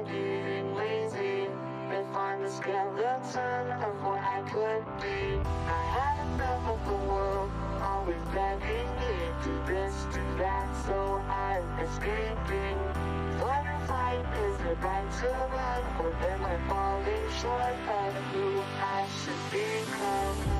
I'm getting lazy. If I'm a skeleton of what I could be, I had enough of the world, always begging me do this, do that, so I'm escaping. Fight or flight is the right to run, or am I falling short of who I should become?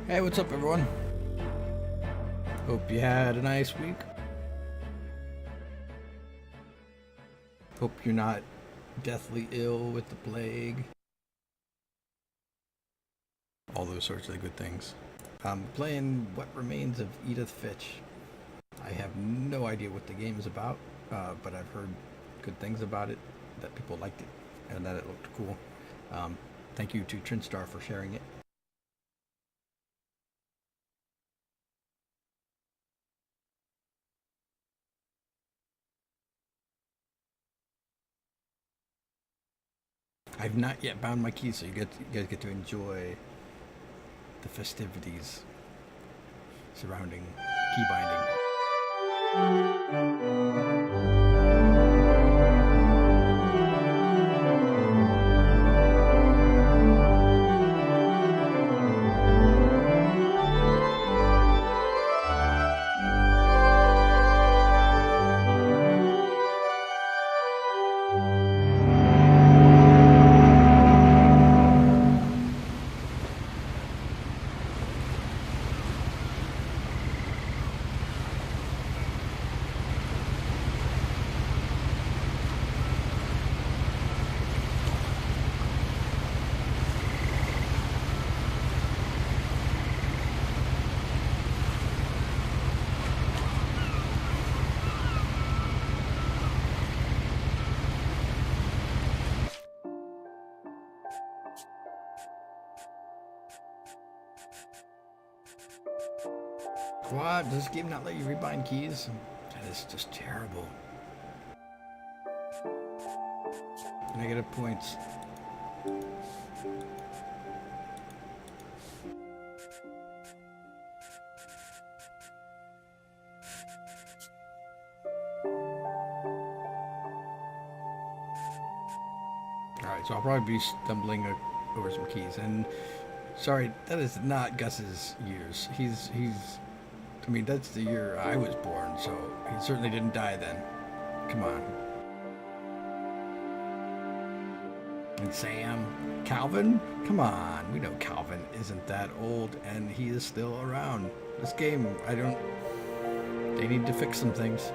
Hey, what's up everyone? Hope you had a nice week. Hope you're not deathly ill with the plague. All those sorts of good things. I'm playing What Remains of Edith Finch. I have no idea what the game is about, but I've heard good things about it, that people liked it, and that it looked cool. Thank you to Trinstar for sharing it. I've not yet bound my keys, so you guys get to enjoy the festivities surrounding keybinding. What? Does this game not let you rebind keys? That is just terrible. Negative points. Alright, so I'll probably be stumbling over some keys. And sorry, that is not Gus's years. He's I mean, that's the year I was born, so he certainly didn't die then. Come on. And Sam, Calvin? Come on, we know Calvin isn't that old, and he is still around. This game, they need to fix some things.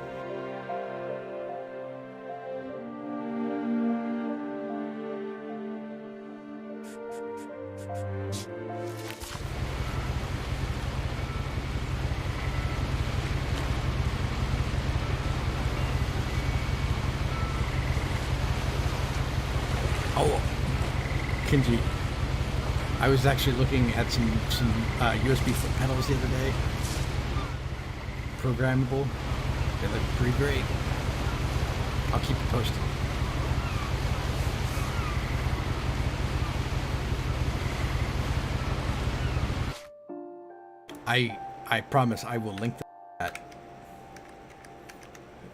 Kenji, I was actually looking at some USB foot pedals the other day. Programmable. They look pretty great. I'll keep you posted. I promise I will link that.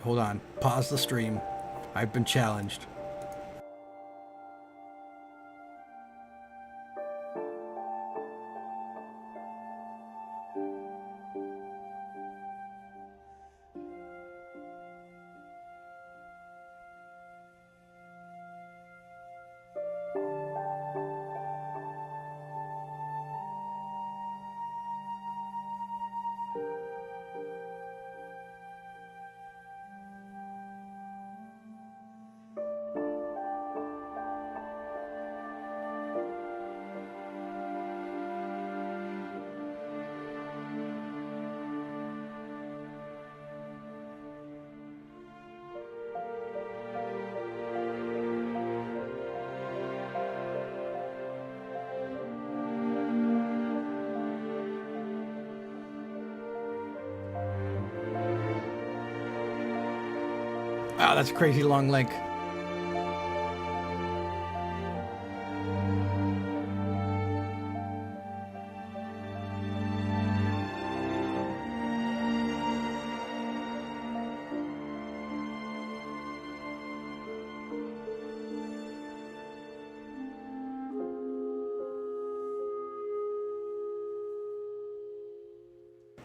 Hold on. Pause the stream. I've been challenged. Wow, that's a crazy long link.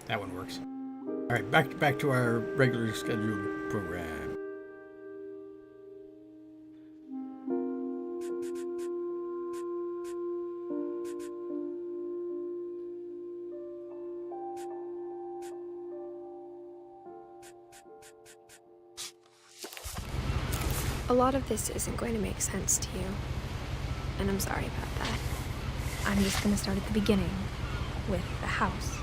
That one works. All right, back to our regular scheduled program. A lot of this isn't going to make sense to you, and I'm sorry about that. I'm just going to start at the beginning, with the house.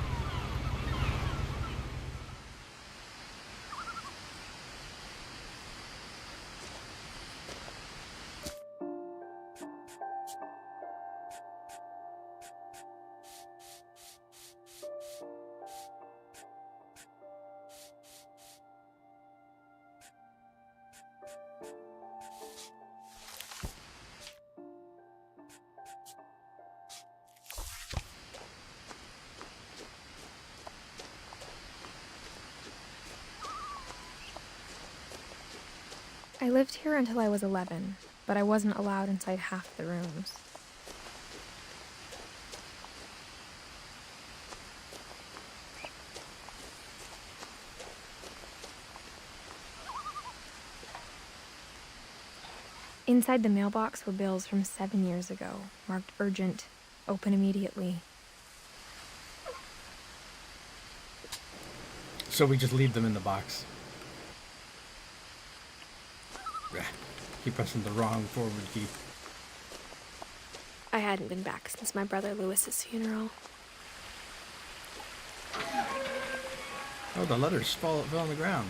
I lived here until I was 11, but I wasn't allowed inside half the rooms. Inside the mailbox were bills from 7 years ago, marked urgent, open immediately. So we just leave them in the box. Keep pressing the wrong forward key. I hadn't been back since my brother Lewis's funeral. Oh, the letters fell on the ground.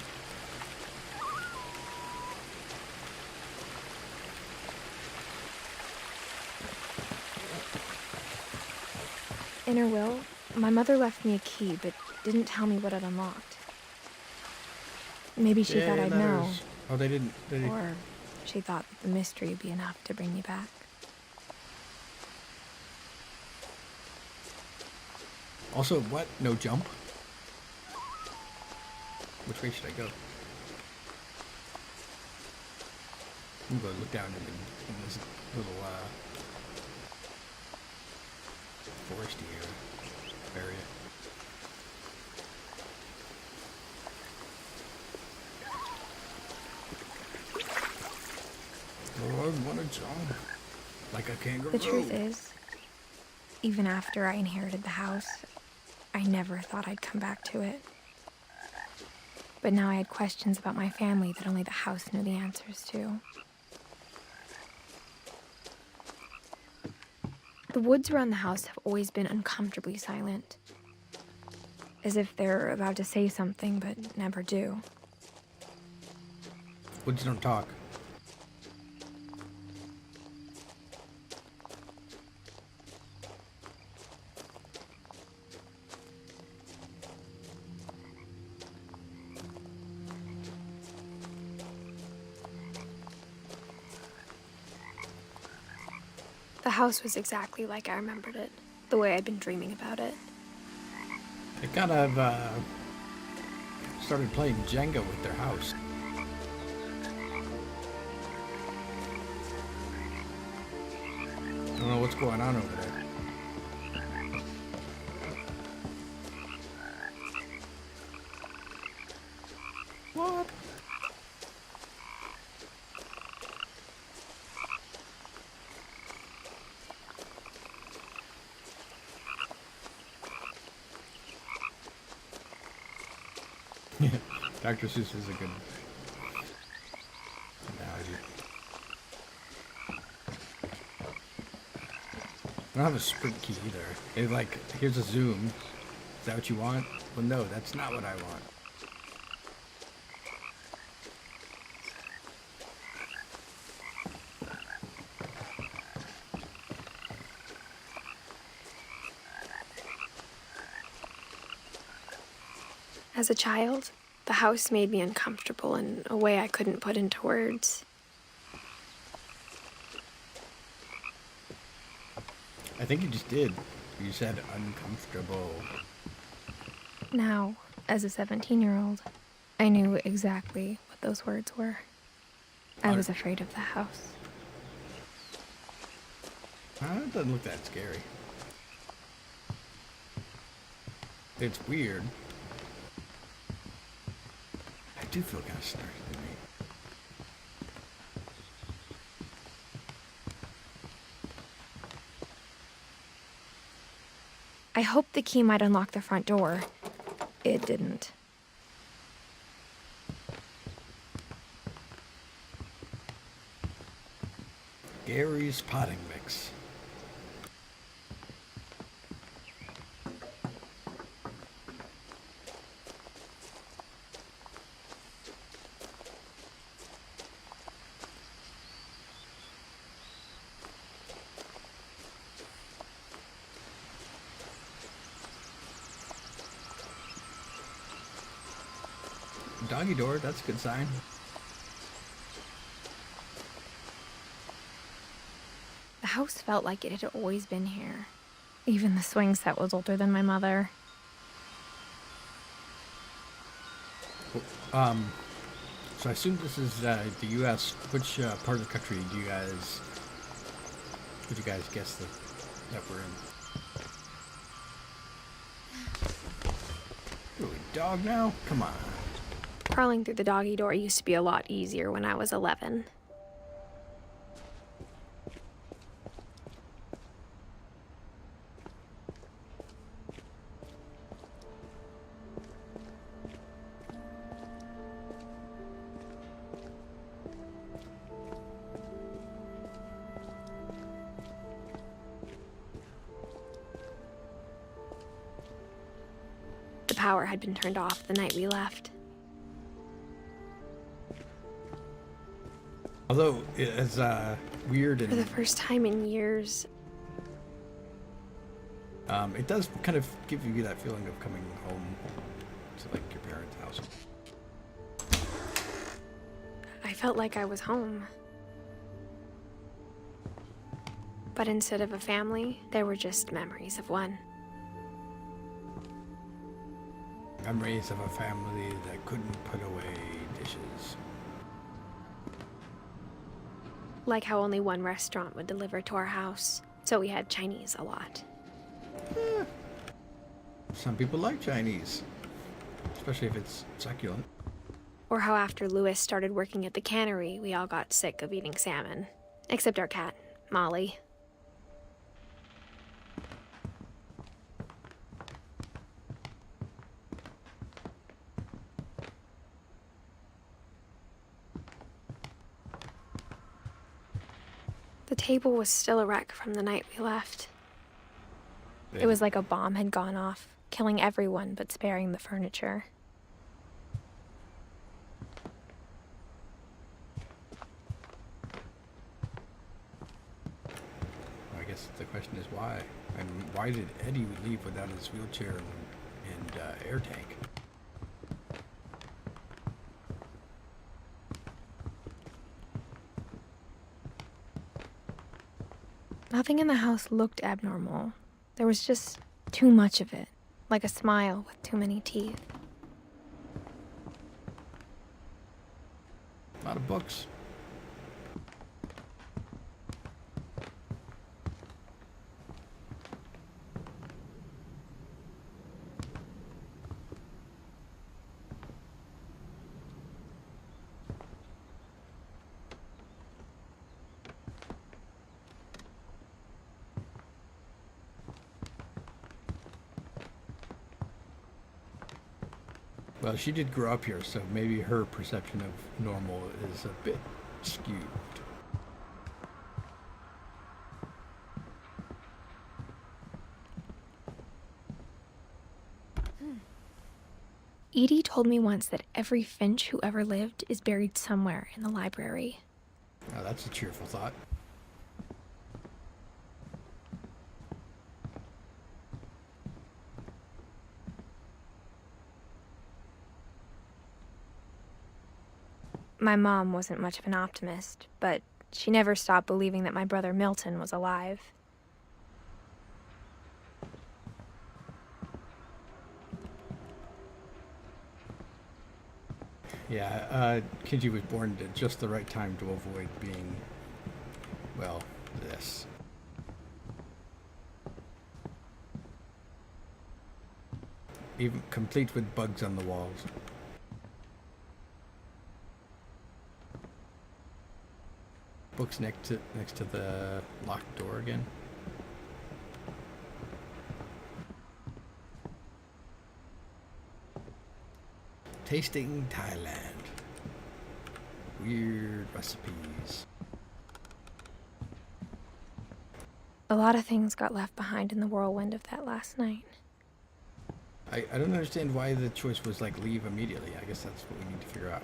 In her will, my mother left me a key, but didn't tell me what it unlocked. Maybe she thought I'd know. Oh, they didn't. Or she thought that the mystery would be enough to bring me back. Also, what? No jump? Which way should I go? I'm gonna look down in this little foresty area. Oh, I want to jump like a kangaroo. The truth is, even after I inherited the house, I never thought I'd come back to it. But now I had questions about my family that only the house knew the answers to. The woods around the house have always been uncomfortably silent, as if they're about to say something but never do. Woods don't talk. house was exactly like I remembered it, the way I'd been dreaming about it. They kind of started playing Jenga with their house. I don't know what's going on over there. What? Dr. Seuss is a good analogy. I don't have a sprint key either. It's like, here's a zoom. Is that what you want? Well, no, that's not what I want. As a child, the house made me uncomfortable in a way I couldn't put into words. I think you just did. You said uncomfortable. Now, as a 17-year-old, I knew exactly what those words were. I was afraid of the house. It doesn't look that scary. It's weird. I do feel kind of snarky to me. I hoped the key might unlock the front door. It didn't. Gary's potting mix. Doggy door, that's a good sign. The house felt like it had always been here. Even the swing set was older than my mother. So I assume this is the U.S. Which part of the country would you guys guess that we're in? Really, dog now? Come on. Crawling through the doggy door used to be a lot easier when I was 11. The power had been turned off the night we left. Although it's weird and For the first time in years, it does kind of give you that feeling of coming home to like your parents' house. I felt like I was home. But instead of a family, there were just memories of one. Memories of a family that couldn't put away dishes. Like how only one restaurant would deliver to our house, so we had Chinese a lot. Some people like Chinese, especially if it's succulent. Or how after Louis started working at the cannery, we all got sick of eating salmon. Except our cat, Molly. The table was still a wreck from the night we left. It was like a bomb had gone off, killing everyone but sparing the furniture. I guess the question is why? And why did Eddie leave without his wheelchair and air tank? Nothing in the house looked abnormal. There was just too much of it, like a smile with too many teeth. A lot of books. Well, she did grow up here, so maybe her perception of normal is a bit skewed. Edie told me once that every Finch who ever lived is buried somewhere in the library. Now that's a cheerful thought. My mom wasn't much of an optimist, but she never stopped believing that my brother Milton was alive. Yeah, Kenji was born at just the right time to avoid being, well, this. Even complete with bugs on the walls. Books next to the locked door again. Tasting Thailand. Weird recipes. A lot of things got left behind in the whirlwind of that last night. I don't understand why the choice was like leave immediately. I guess that's what we need to figure out.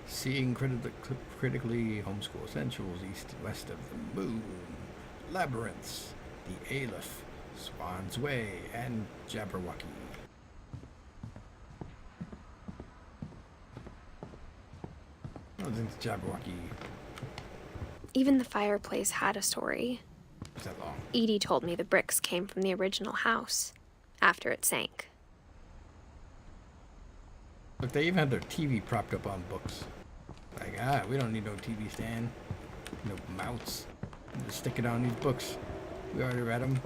Seeing critically, homeschool essentials, east and west of the moon, labyrinths, the Aleph, Swan's Way, and Jabberwocky. I don't think it's Jabberwocky. Even the fireplace had a story. Is that long? Edie told me the bricks came from the original house, after it sank. Look, they even had their TV propped up on books. Like, we don't need no TV stand, no mounts. Just stick it on these books. We already read them.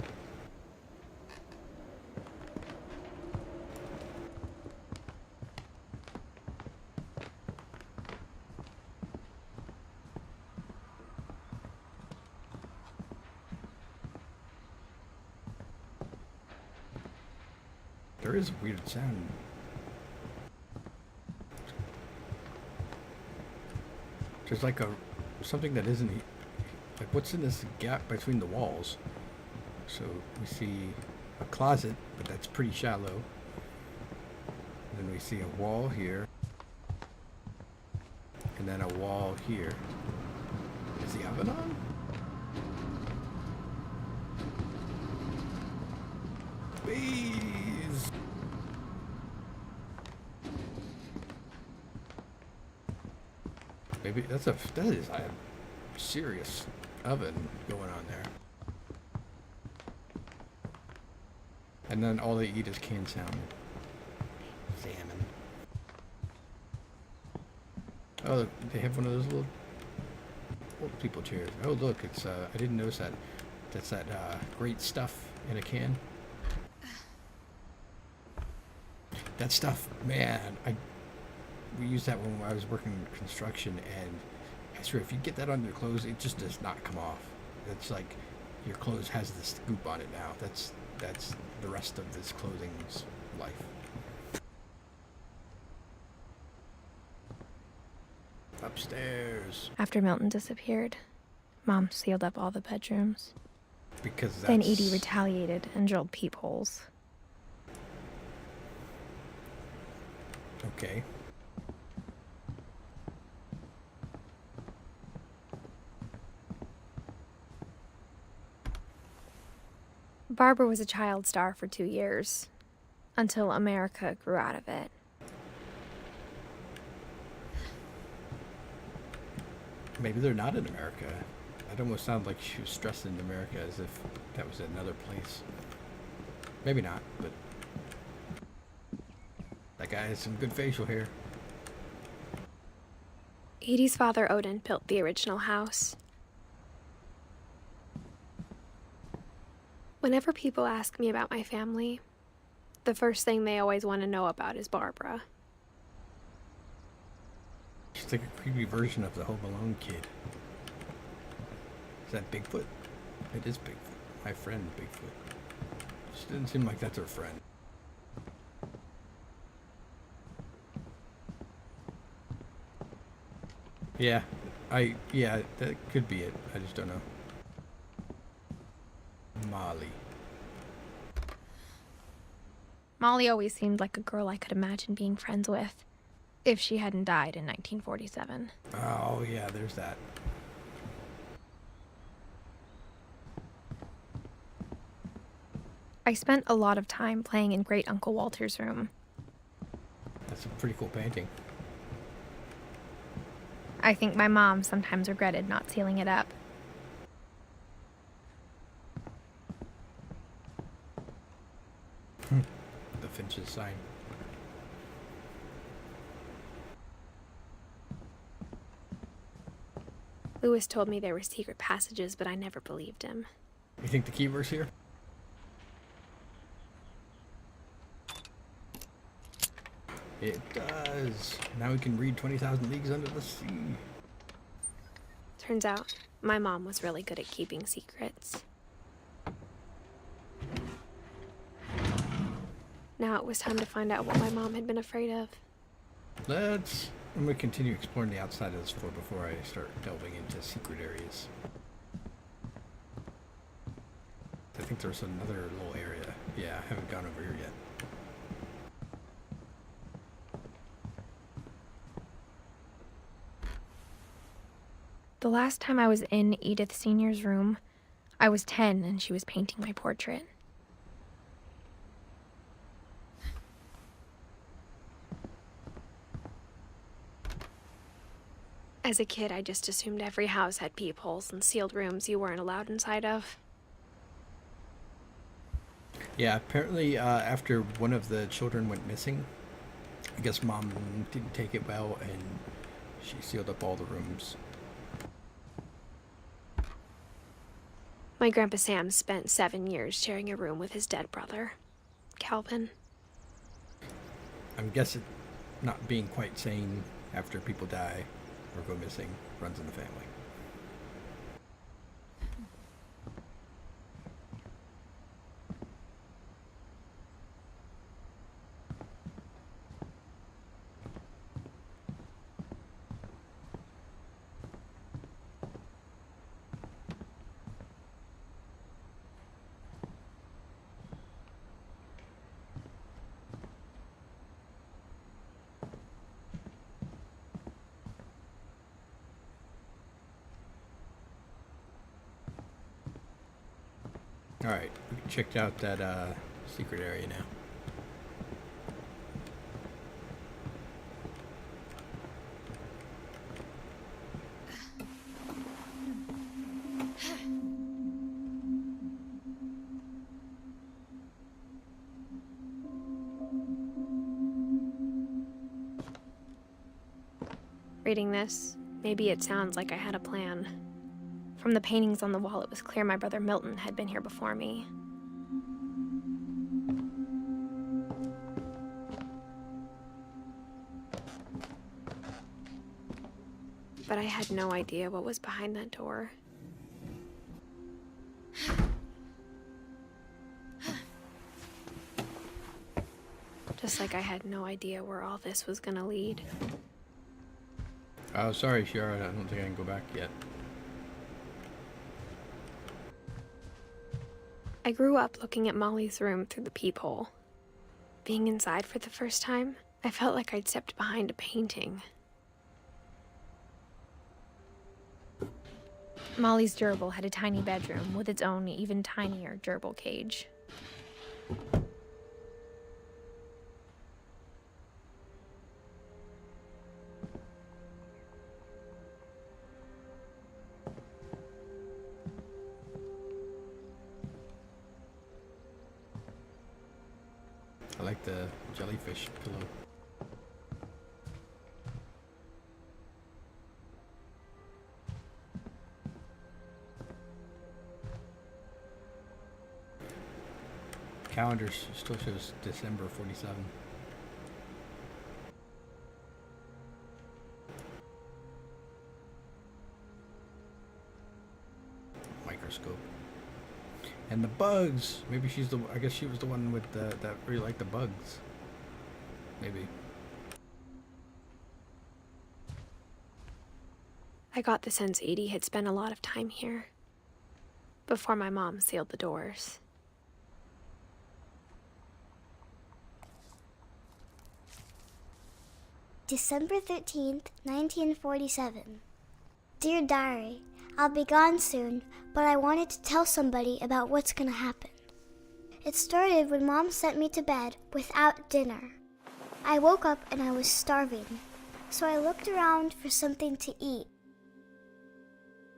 There is a weird sound. There's like something that isn't like what's in this gap between the walls. So we see a closet, but that's pretty shallow. Then we see a wall here, and then a wall here. Is the oven on? Please. Maybe that is a serious oven going on there. And then all they eat is canned salmon. Salmon. Oh, look, they have one of those little old people chairs. Oh, look, it's I didn't notice that. That's that great stuff in a can. That stuff, man, we used that when I was working in construction, and I swear if you get that on your clothes, it just does not come off. It's like your clothes has the scoop on it now. That's the rest of this clothing's life. Upstairs. After Milton disappeared, Mom sealed up all the bedrooms. Because that's... Then Edie retaliated and drilled peepholes. Okay. Barbara was a child star for 2 years, until America grew out of it. Maybe they're not in America. It almost sounded like she was stressed in America as if that was another place. Maybe not, but that guy has some good facial hair. Edie's father, Odin, built the original house. Whenever people ask me about my family, the first thing they always want to know about is Barbara. She's like a creepy version of the Home Alone kid. Is that Bigfoot? It is Bigfoot. My friend Bigfoot. She doesn't seem like that's her friend. Yeah, that could be it. I just don't know. Molly. Molly always seemed like a girl I could imagine being friends with, if she hadn't died in 1947. Oh, yeah, there's that. I spent a lot of time playing in Great Uncle Walter's room. That's a pretty cool painting. I think my mom sometimes regretted not sealing it up. The Finch's sign. Lewis told me there were secret passages, but I never believed him. You think the keywords here? It does. Now we can read 20,000 Leagues Under the Sea. Turns out, my mom was really good at keeping secrets. Now it was time to find out what my mom had been afraid of. I'm going to continue exploring the outside of this floor before I start delving into secret areas. I think there's another little area. Yeah, I haven't gone over here yet. The last time I was in Edith Sr.'s room, I was 10 and she was painting my portrait. As a kid, I just assumed every house had peepholes and sealed rooms you weren't allowed inside of. Yeah, apparently after one of the children went missing, I guess Mom didn't take it well and she sealed up all the rooms. My Grandpa Sam spent 7 years sharing a room with his dead brother, Calvin. I'm guessing not being quite sane after people die or go missing runs in the family. Alright, we checked out that secret area now. Reading this, maybe it sounds like I had a plan. From the paintings on the wall, it was clear my brother Milton had been here before me. But I had no idea what was behind that door. Just like I had no idea where all this was gonna lead. Oh, sorry, Shara, I don't think I can go back yet. I grew up looking at Molly's room through the peephole. Being inside for the first time, I felt like I'd stepped behind a painting. Molly's gerbil had a tiny bedroom with its own even tinier gerbil cage. I like the jellyfish pillow. Calendar still shows December 47. Microscope. And the bugs. Maybe she's the. I guess she was the one with the that really liked the bugs. Maybe. I got the sense Edie had spent a lot of time here before my mom sealed the doors. December 13th, 1947. Dear Diary, I'll be gone soon, but I wanted to tell somebody about what's gonna happen. It started when Mom sent me to bed without dinner. I woke up and I was starving, so I looked around for something to eat.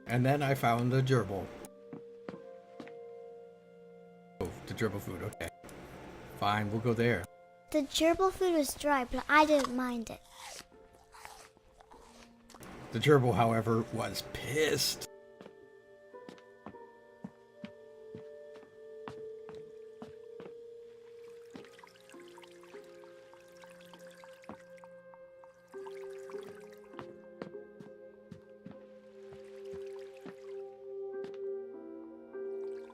And then I found the gerbil. Oh, the gerbil food, okay. Fine, we'll go there. The gerbil food was dry, but I didn't mind it. The gerbil, however, was pissed.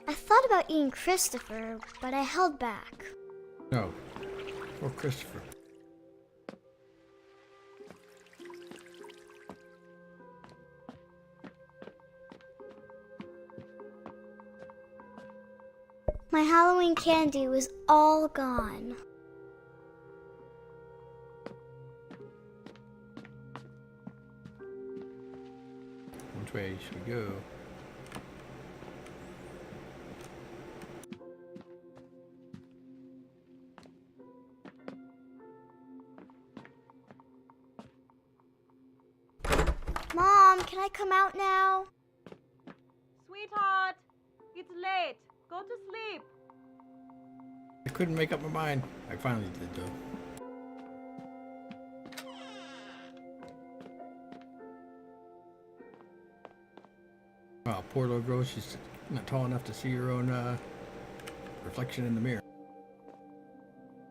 I thought about eating Christopher, but I held back. No. Poor Christopher. My Halloween candy was all gone. Which way should we go? Mom, can I come out now? Sweetheart, it's late. Go to sleep. I couldn't make up my mind. I finally did, though. Wow, poor little girl. She's not tall enough to see her own reflection in the mirror.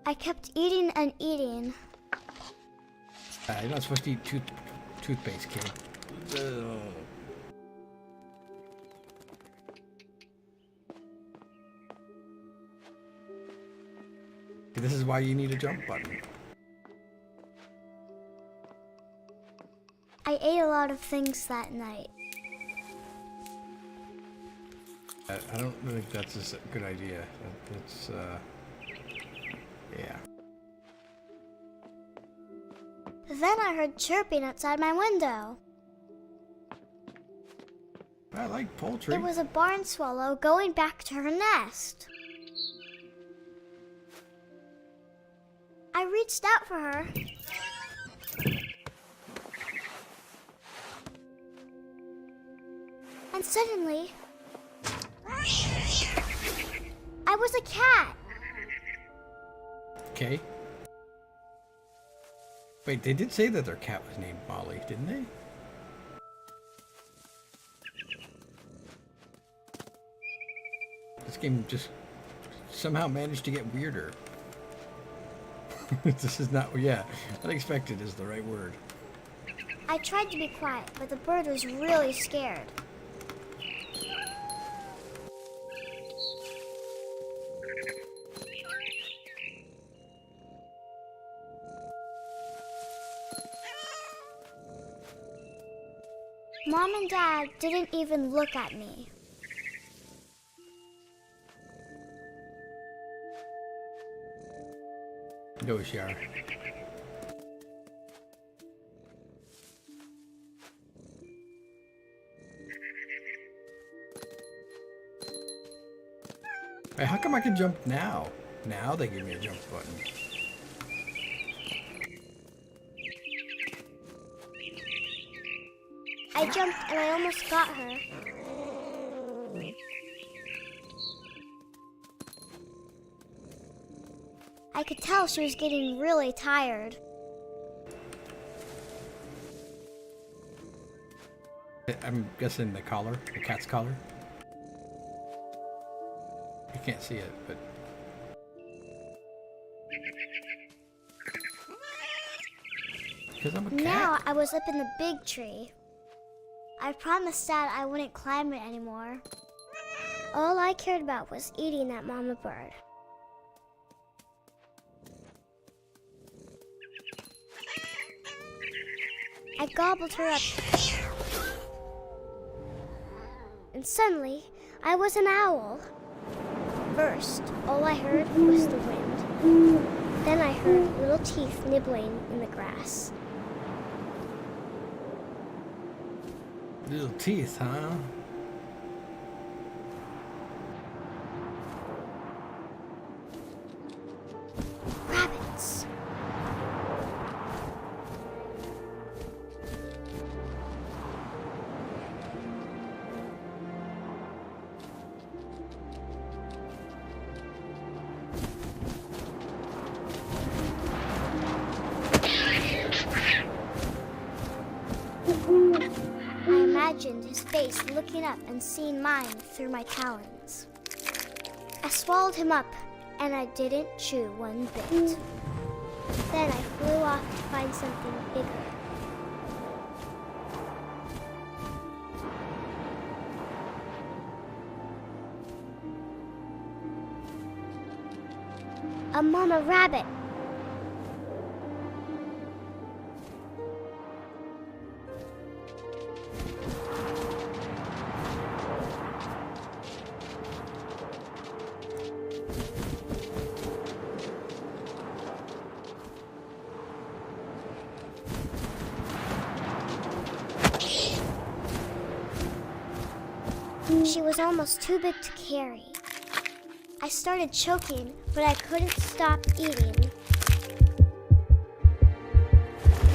I kept eating and eating. You're not supposed to eat toothpaste, kid. Ugh. This is why you need a jump button. I ate a lot of things that night. I don't think that's a good idea. That's, yeah. Then I heard chirping outside my window. I like poultry. It was a barn swallow going back to her nest. I reached out for her. And suddenly, I was a cat. Okay. Wait, they did say that their cat was named Molly, didn't they? This game just somehow managed to get weirder. This is not, yeah, unexpected is the right word. I tried to be quiet, but the bird was really scared. Mom and Dad didn't even look at me. Go shower. Hey, how come I can jump now? Now they give me a jump button. I jumped and I almost got her. I could tell she was getting really tired. I'm guessing the collar, the cat's collar. You can't see it, but... Because I'm a cat. Now I was up in the big tree. I promised Dad I wouldn't climb it anymore. All I cared about was eating that mama bird. I gobbled her up. And suddenly, I was an owl. First, all I heard was the wind. Then I heard little teeth nibbling in the grass. Little teeth, huh? Rabbits. I imagined his face looking up and seeing mine through my talons. I swallowed him up, and I didn't chew one bit. Then I flew off to find something bigger. A mama rabbit. She was almost too big to carry. I started choking, but I couldn't stop eating.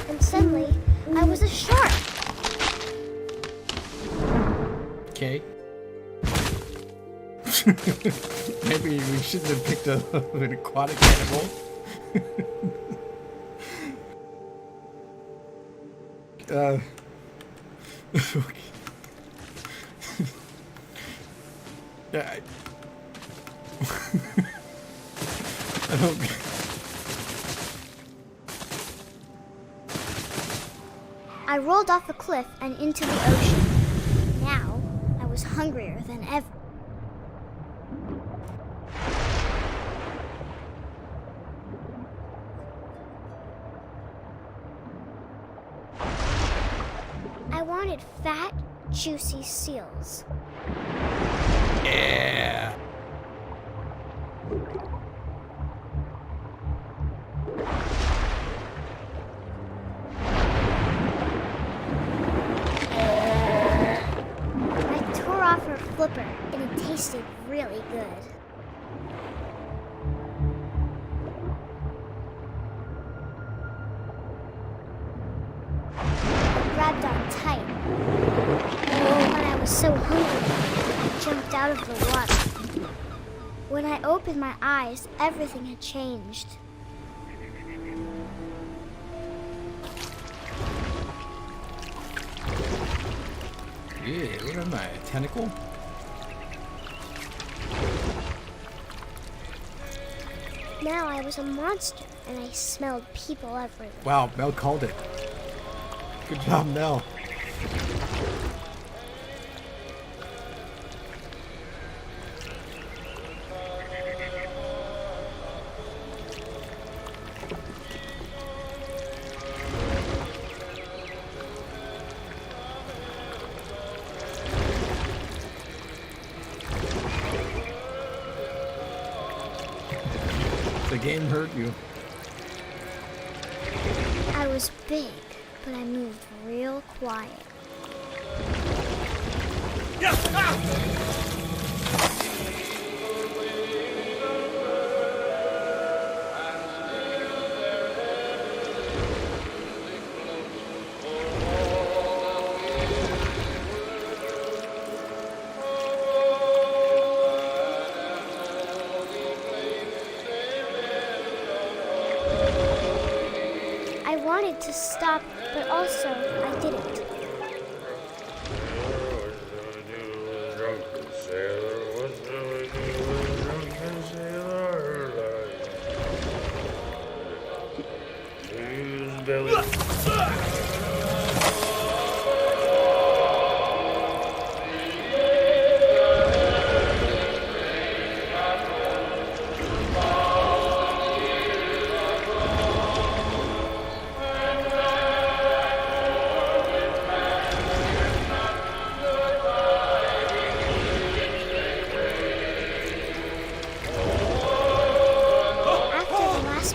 And suddenly, I was a shark. Okay. Maybe we shouldn't have picked an aquatic animal. Okay. Yeah, I don't... I rolled off a cliff and into the ocean. Now, I was hungrier than ever. I wanted fat, juicy seals. Yeah. I tore off her flipper, and it tasted really good. I grabbed on tight. When I was so hungry, I jumped out of the water. When I opened my eyes, everything had changed. Yeah, what am I, a tentacle? Now I was a monster, and I smelled people everywhere. Wow, Mel called it. Good job, Mel. The game hurt you. I was big, but I moved real quiet. wanted to stop, but also I didn't.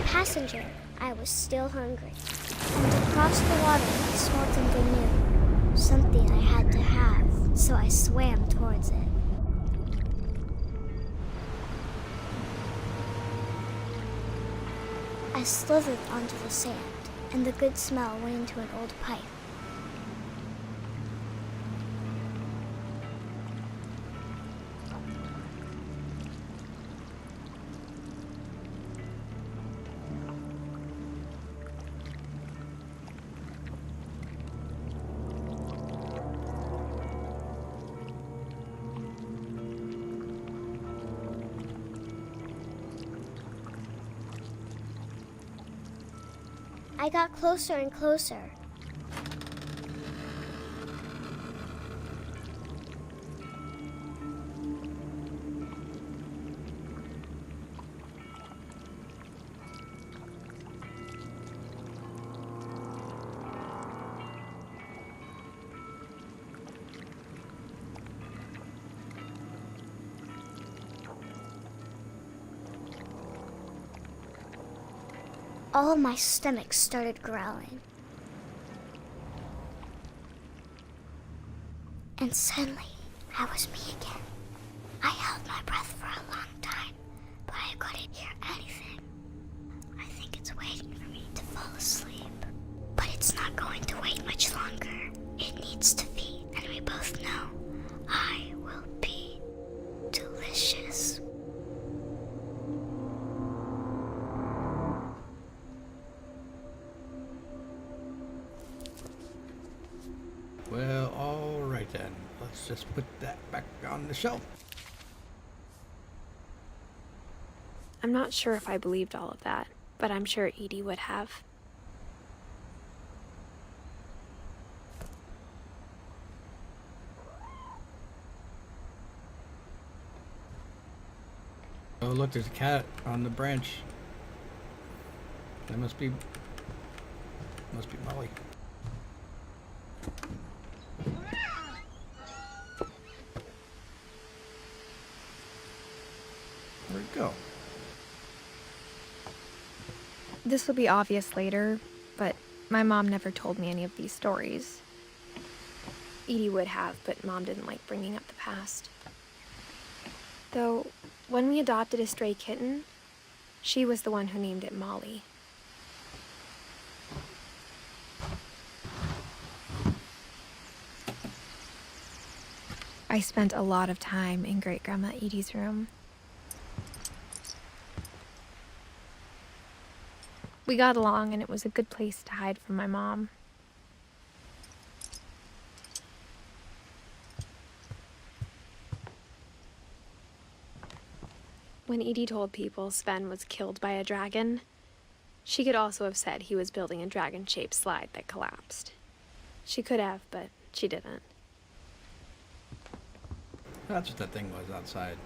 Passenger, I was still hungry. And to cross the water, I smelled something new. Something I had to have, so I swam towards it. I slithered onto the sand, and the good smell went into an old pipe. I got closer and closer. All of my stomach started growling. And suddenly, I was me again. I held my breath for a long time, but I couldn't hear anything. I think it's waiting for me to fall asleep. But it's not going to wait much longer. It needs to feed, and we both know I will be delicious. Well, all right then. Let's just put that back on the shelf. I'm not sure if I believed all of that, but I'm sure Edie would have. Oh, look, there's a cat on the branch. That must be Molly. Where'd it go? This will be obvious later, but my mom never told me any of these stories. Edie would have, but Mom didn't like bringing up the past. Though, when we adopted a stray kitten, she was the one who named it Molly. I spent a lot of time in Great-Grandma Edie's room. We got along, and it was a good place to hide from my mom. When Edie told people Sven was killed by a dragon, she could also have said he was building a dragon-shaped slide that collapsed. She could have, but she didn't. That's what that thing was outside.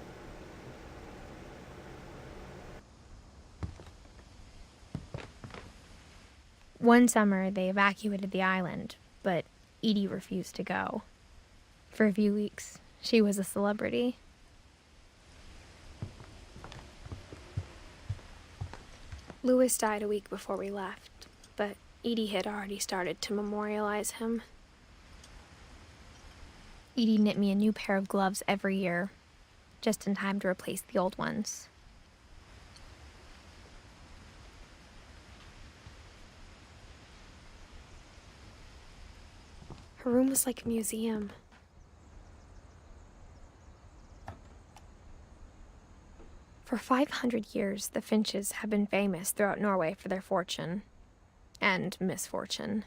One summer, they evacuated the island, but Edie refused to go. For a few weeks, she was a celebrity. Louis died a week before we left, but Edie had already started to memorialize him. Edie knit me a new pair of gloves every year, just in time to replace the old ones. Her room was like a museum. For 500 years, the Finches have been famous throughout Norway for their fortune. and misfortune.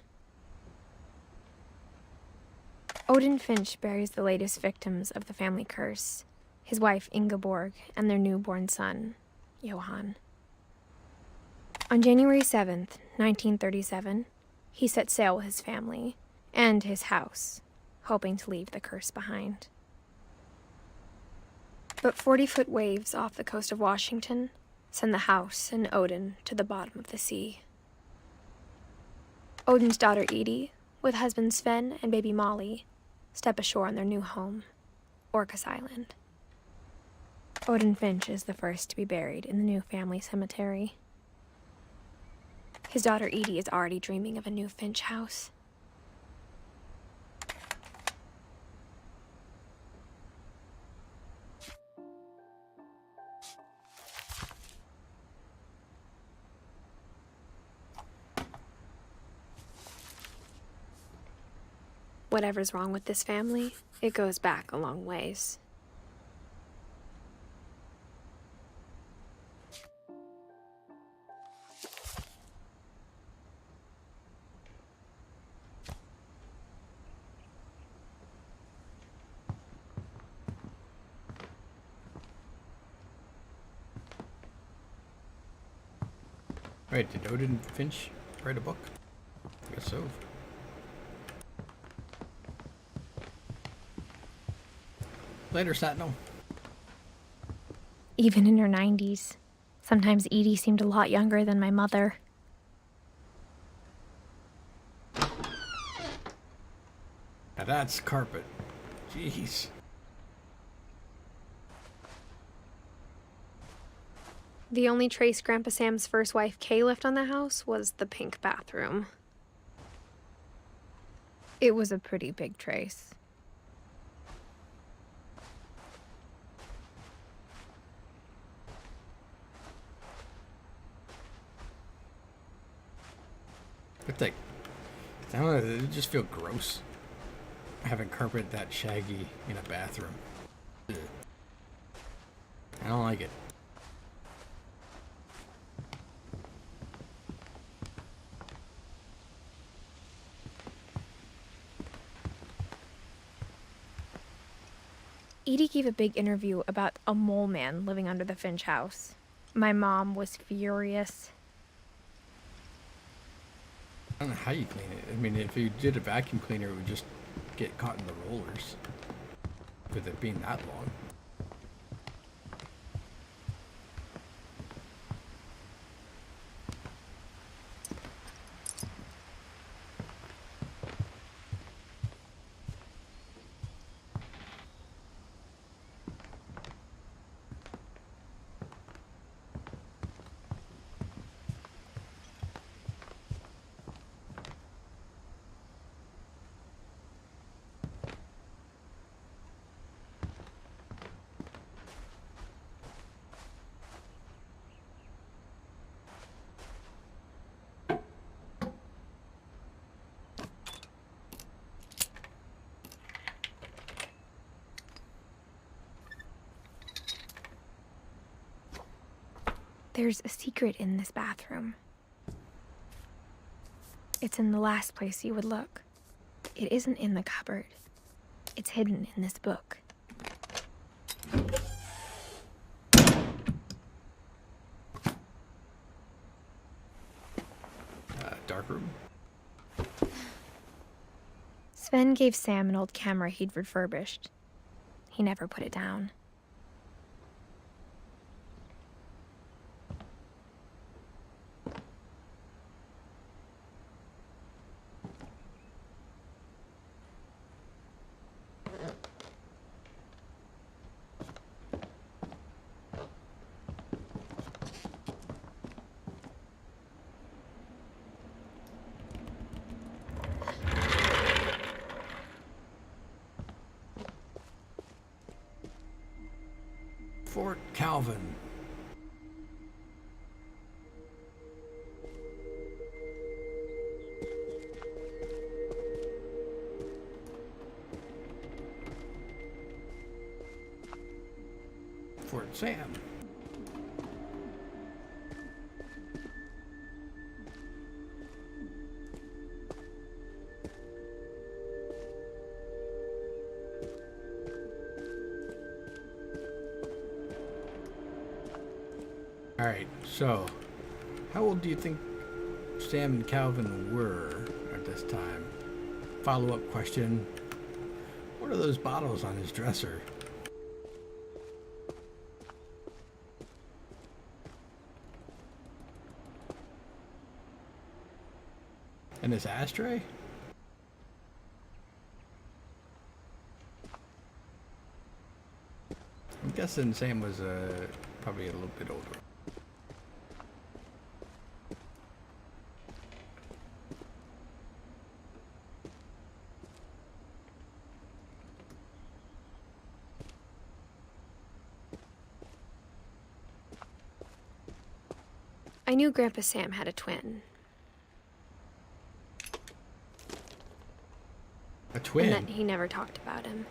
Odin Finch buries the latest victims of the family curse, his wife Ingeborg and their newborn son, Johann. On January 7th, 1937, he set sail with his family and his house, hoping to leave the curse behind. But 40-foot waves off the coast of Washington send the house and Odin to the bottom of the sea. Odin's daughter Edie, with husband Sven and baby Molly, step ashore on their new home, Orcas Island. Odin Finch is the first to be buried in the new family cemetery. His daughter Edie is already dreaming of a new Finch house. Whatever's wrong with this family, it goes back a long ways. Wait, did Odin Finch write a book? I guess so. Later, Sentinel. Even in her 90s. Sometimes Edie seemed a lot younger than my mother. Now that's carpet. Jeez. The only trace Grandpa Sam's first wife Kay left on the house was the pink bathroom. It was a pretty big trace. It's like, I don't know, it just feel gross having carpet that shaggy in a bathroom. Ugh. I don't like it. Edie gave a big interview about a mole man living under the Finch house. My mom was furious. I don't know how you clean it. I mean, if you did a vacuum cleaner, it would just get caught in the rollers. With it being that long. There's a secret in this bathroom. It's in the last place you would look. It isn't in the cupboard. It's hidden in this book. Dark room? Sven gave Sam an old camera he'd refurbished. He never put it down. Fort Calvin. Fort Sam. Alright, so how old do you think Sam and Calvin were at this time? Follow-up question. What are those bottles on his dresser? And his ashtray? I'm guessing Sam was probably a little bit older. I knew Grandpa Sam had a twin. A twin? And that he never talked about him.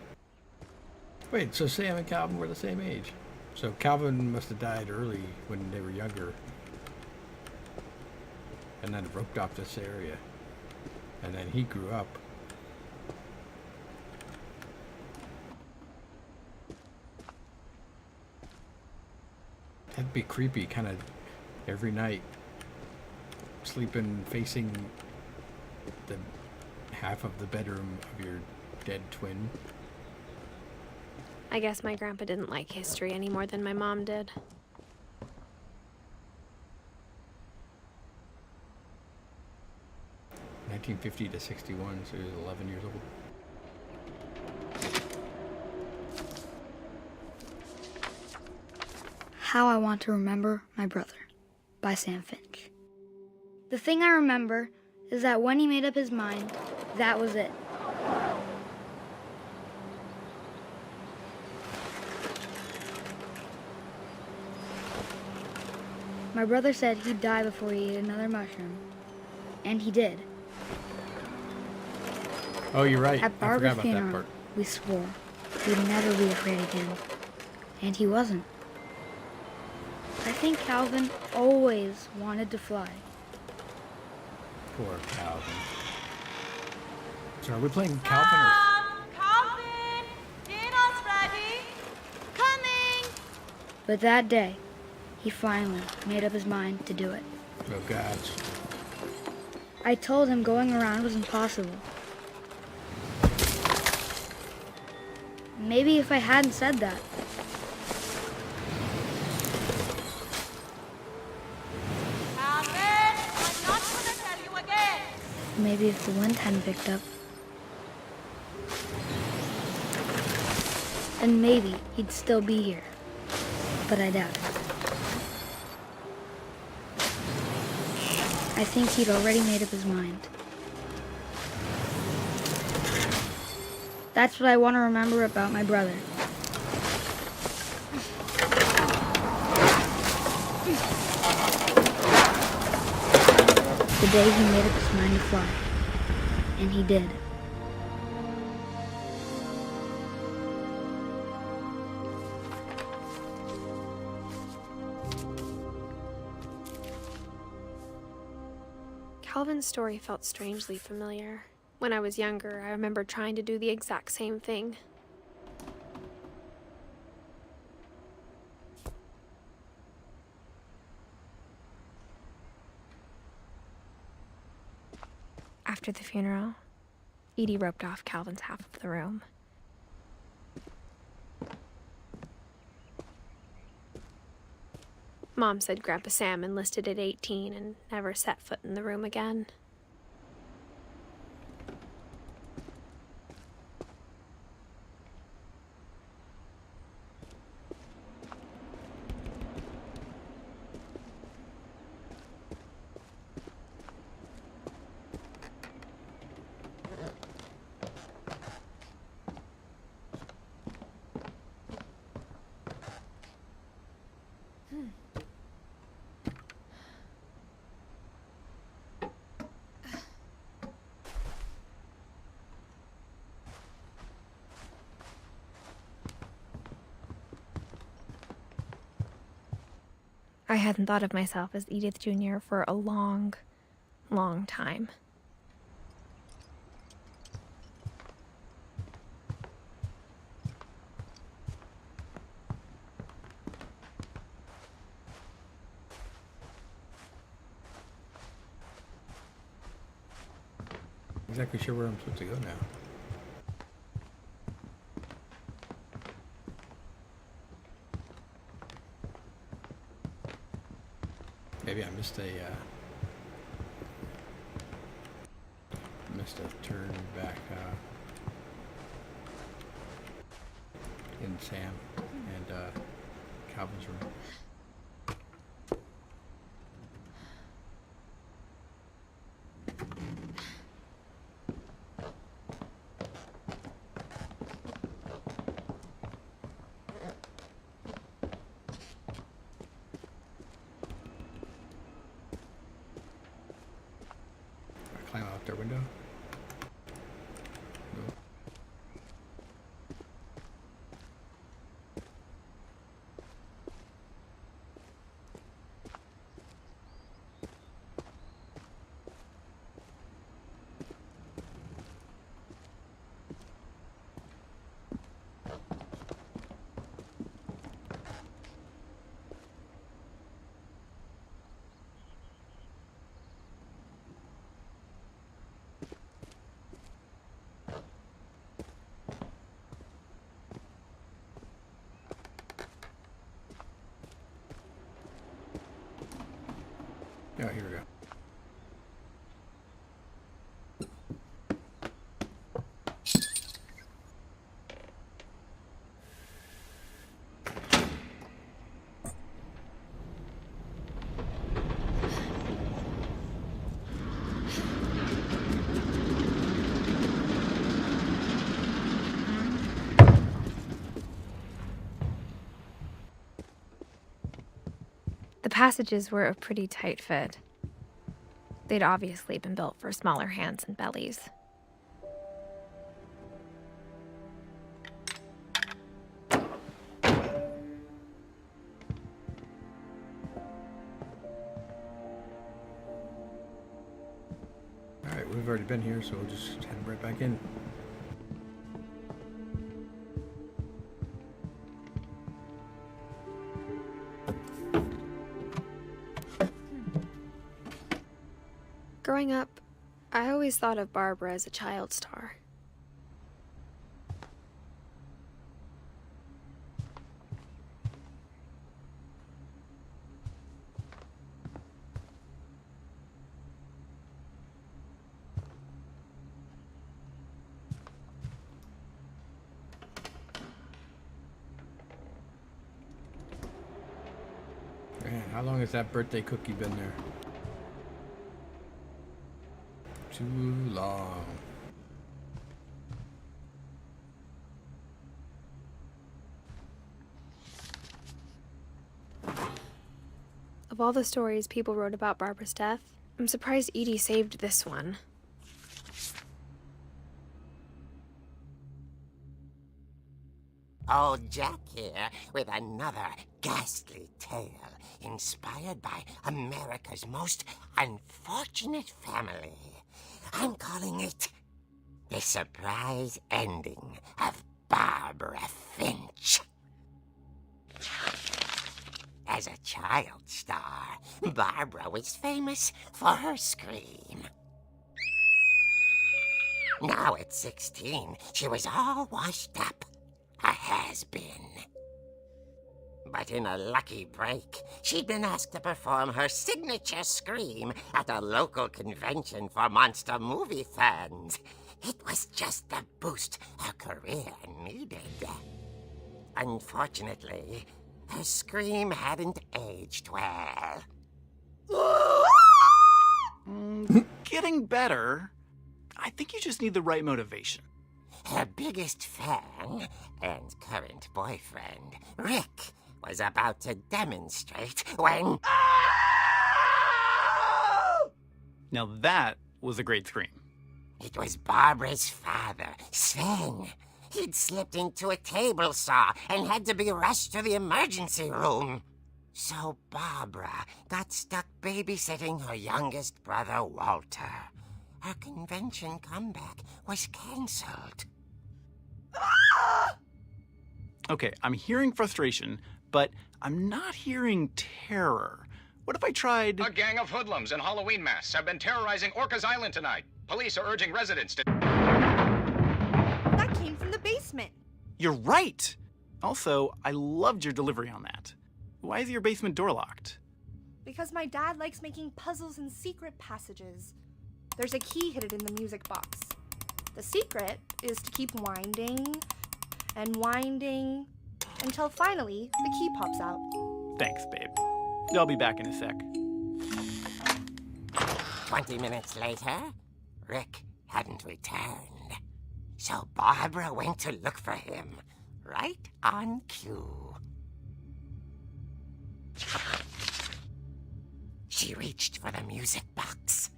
Wait, so Sam and Calvin were the same age? So Calvin must have died early when they were younger. And then roped off this area. And then he grew up. That'd be creepy, kind of every night. Sleeping facing the half of the bedroom of your dead twin. I guess my grandpa didn't like history any more than my mom did. (1950 to 61), so he was 11 years old. How I Want to Remember My Brother by Sam Finch. The thing I remember is that when he made up his mind, that was it. My brother said he'd die before he ate another mushroom. And he did. Oh, you're right. At I forgot Barbara's about that funeral, part. we swore we'd never be afraid again. And he wasn't. I think Calvin always wanted to fly. Poor Calvin. So are we playing Calvin or... Calvin! Dinner's ready! Coming! But that day, he finally made up his mind to do it. Oh, gosh. I told him going around was impossible. Maybe if I hadn't said that, Calvin! I'm not gonna tell you again! maybe if the wind hadn't picked up, then maybe he'd still be here. But I doubt it. I think he'd already made up his mind. That's what I want to remember about my brother. The day he made up his mind to fly. And he did. Calvin's story felt strangely familiar. When I was younger, I remember trying to do the exact same thing. After the funeral, Edie roped off Calvin's half of the room. Mom said Grandpa Sam enlisted at 18 and never set foot in the room again. I hadn't thought of myself as Edith Jr. for a long, long time. exactly sure where I'm supposed to go now. Maybe I missed a turn back in Sam and Calvin's room. Climb out their window. No. Oh, here we go. The passages were a pretty tight fit. They'd obviously been built for smaller hands and bellies. Alright, we've already been here, so we'll just head right back in. Growing up, I always thought of Barbara as a child star. Man, how long has that birthday cookie been there? Too long. Of all the stories people wrote about Barbara's death, I'm surprised Edie saved this one. Old Jack here with another ghastly tale inspired by America's most unfortunate family. I'm calling it The Surprise Ending of Barbara Finch. As a child star, Barbara was famous for her scream. Now at 16, she was all washed up, a has-been. But in a lucky break, she'd been asked to perform her signature scream at a local convention for monster movie fans. It was just the boost her career needed. Unfortunately, her scream hadn't aged well. Getting better. I think you just need the right motivation. Her biggest fan and current boyfriend, Rick, was about to demonstrate when... Now that was a great scream. It was Barbara's father, Sven. He'd slipped into a table saw and had to be rushed to the emergency room. So Barbara got stuck babysitting her youngest brother, Walter. Her convention comeback was canceled. Okay, I'm hearing frustration, but I'm not hearing terror. What if I tried... A gang of hoodlums in Halloween masks have been terrorizing Orcas Island tonight. Police are urging residents to... That came from the basement. You're right! Also, I loved your delivery on that. Why is your basement door locked? Because my dad likes making puzzles and secret passages. There's a key hidden in the music box. The secret is to keep winding and winding until finally the key pops out. Thanks, babe. I'll be back in a sec. 20 minutes later, Rick hadn't returned. So Barbara went to look for him, right on cue. She reached for the music box.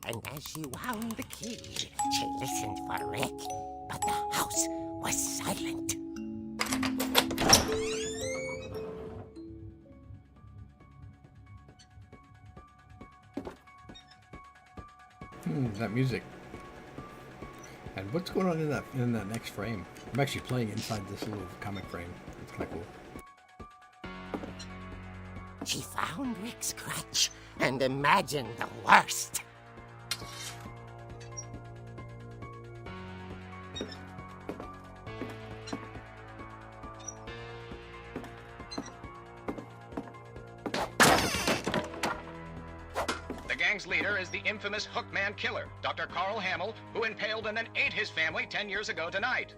And as she wound the key, she listened for Rick, but the house was silent. That music. And what's going on in that next frame? I'm actually playing inside this little comic frame. It's kind of cool. She found Rick's crutch and imagined the worst. The gang's leader is the infamous Hookman killer, Dr. Carl Hamill, who impaled and then ate his family 10 years ago tonight.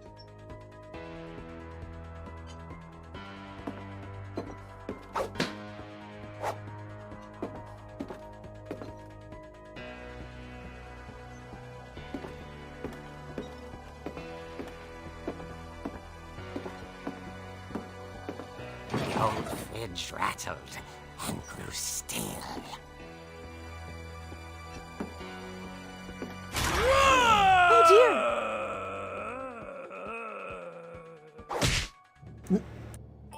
The old fridge rattled and grew still. Oh dear!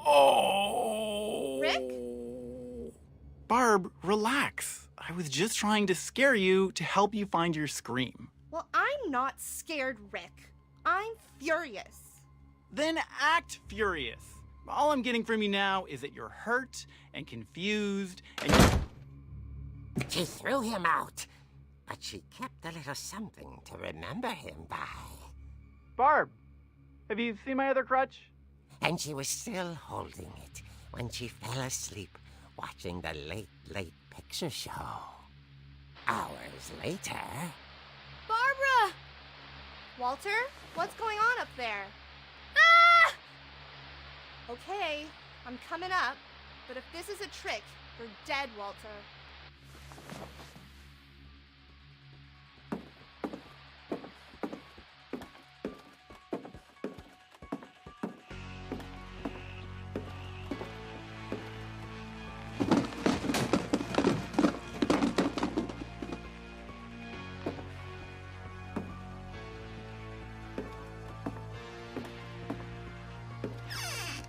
Oh! Rick? Barb, relax. I was just trying to scare you to help you find your scream. Well, I'm not scared, Rick. I'm furious. Then act furious. All I'm getting from you now is that you're hurt and confused and She threw him out, but she kept a little something to remember him by. Barb, have you seen my other crutch? And she was still holding it when she fell asleep watching the late picture show. Hours later... Barbara! Walter, what's going on up there? Ah! Okay, I'm coming up, but if this is a trick, you're dead, Walter.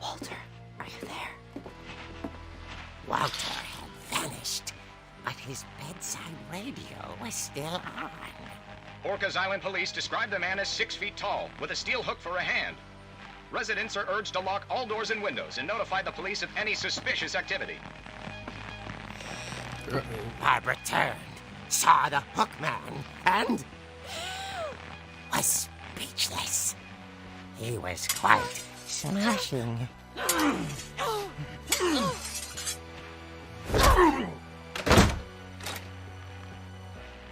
Walter, are you there? Walter had vanished, but his bedside radio was still on. Orcas Island police describe the man as 6 feet tall, with a steel hook for a hand. Residents are urged to lock all doors and windows and notify the police of any suspicious activity. Barbara turned, saw the hook man, and was speechless. He was quite smashing.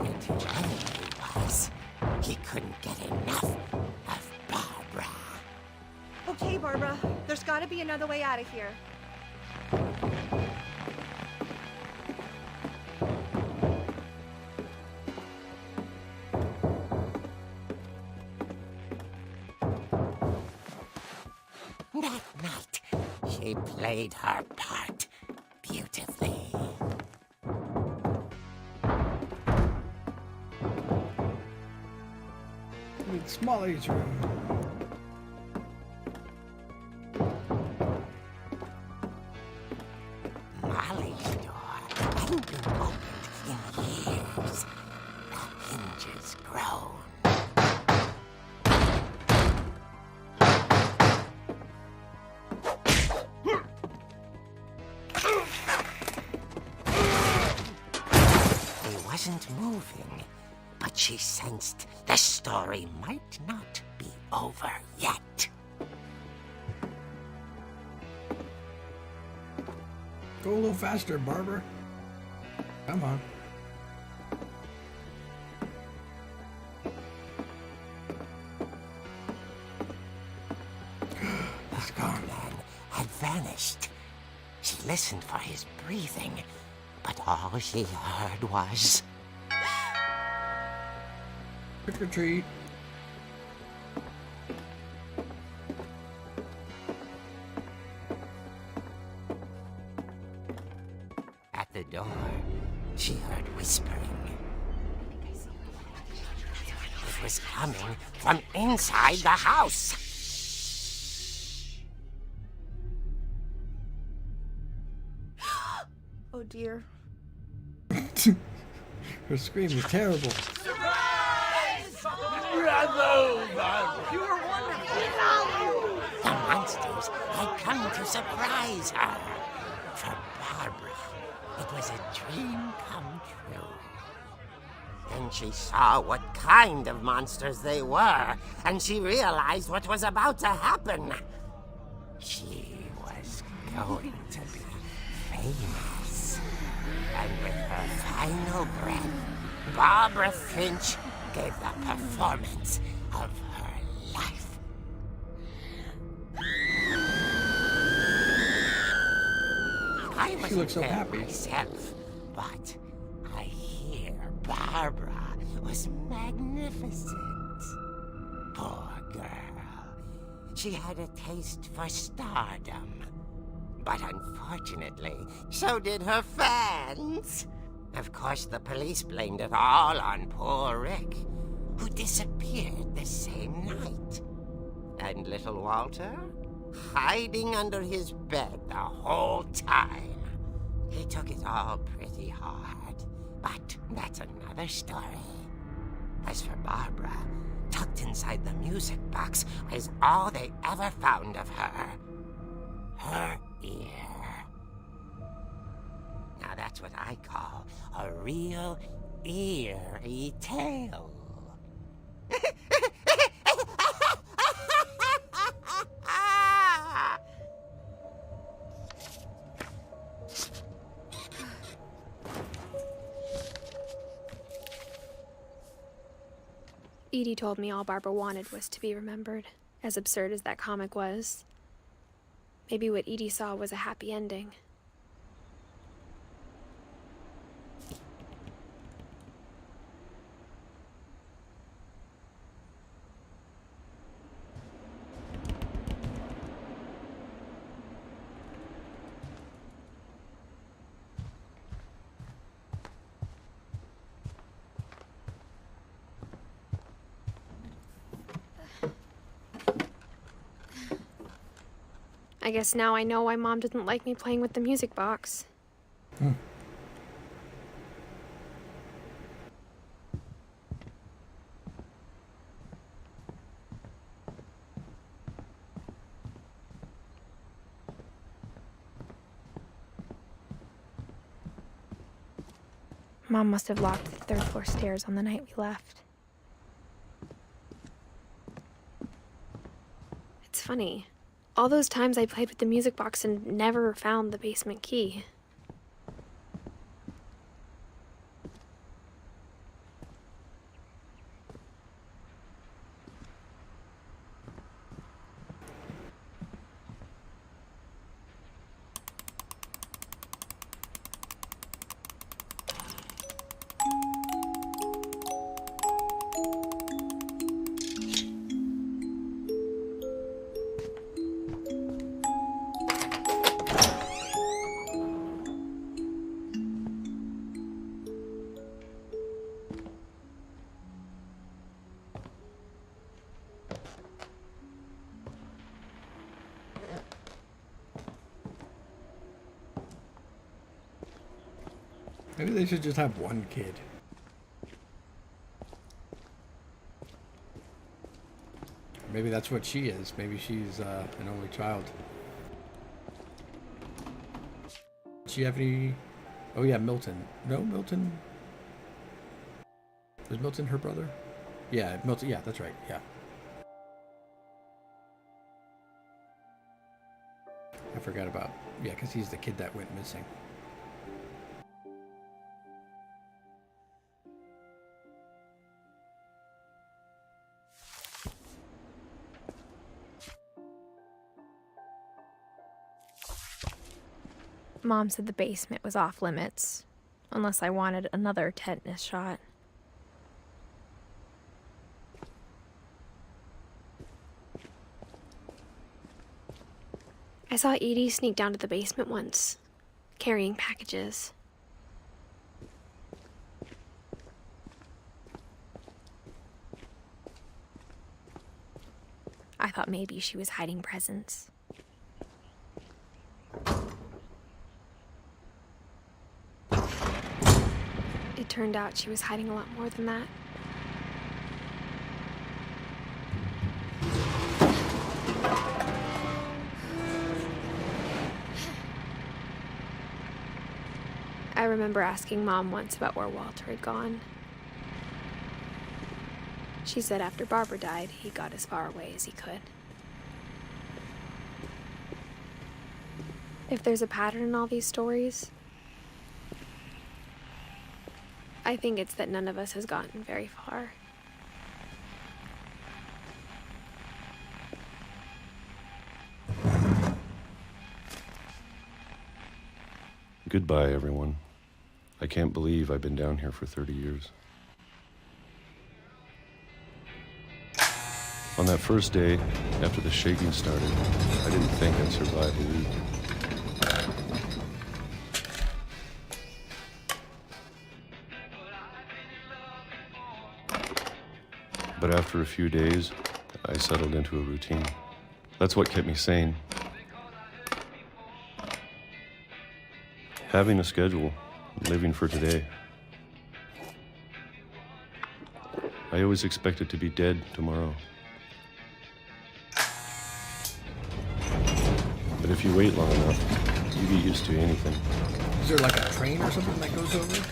And whoever he was, he couldn't get enough of Barbara. Okay, Barbara, there's gotta be another way out of here. That night, she played her part beautifully. It's Molly's room. Molly's door hadn't been opened in years. The hinges groaned. wasn't moving, but she sensed the story might not be over yet. Go a little faster, Barbara. Come on. The man had vanished. She listened for his breathing, but all she heard was... Trick or treat. At the door, she heard whispering. It was coming from inside the house. Oh dear. Her scream is terrible. The monsters had come to surprise her. For Barbara, it was a dream come true. Then she saw what kind of monsters they were, and she realized what was about to happen. She was going to be famous. And with her final breath, Barbara Finch gave the performance of her life. I She looks so wasn't there happy. myself, but I hear Barbara was magnificent. Poor girl. She had a taste for stardom. But unfortunately, so did her fans. Of course, the police blamed it all on poor Rick, who disappeared the same night. And little Walter, hiding under his bed the whole time. He took it all pretty hard, but that's another story. As for Barbara, tucked inside the music box is all they ever found of her. Her ear. Now that's what I call a real eerie tale. Edie told me all Barbara wanted was to be remembered, as absurd as that comic was. Maybe what Edie saw was a happy ending. I guess now I know why Mom didn't like me playing with the music box. Mom must have locked the third floor stairs on the night we left. It's funny. All those times I played with the music box and never found the basement key. Maybe they should just have one kid. Maybe that's what she is. Maybe she's an only child. Does she have any... Oh yeah, Milton. No, Milton... Is Milton her brother? Yeah, Milton. Yeah, that's right. Yeah. I forgot about. Yeah, because he's the kid that went missing. Mom said the basement was off limits, unless I wanted another tetanus shot. I saw Edie sneak down to the basement once, carrying packages. I thought maybe she was hiding presents. It turned out she was hiding a lot more than that. I remember asking Mom once about where Walter had gone. She said after Barbara died, he got as far away as he could. If there's a pattern in all these stories, I think it's that none of us has gotten very far. Goodbye, everyone. I can't believe I've been down here for 30 years. On that first day, after the shaking started, I didn't think I'd survive a week. But after a few days, I settled into a routine. That's what kept me sane. Having a schedule, living for today. I always expected to be dead tomorrow. But if you wait long enough, you get used to anything. Is there like a train or something that goes over?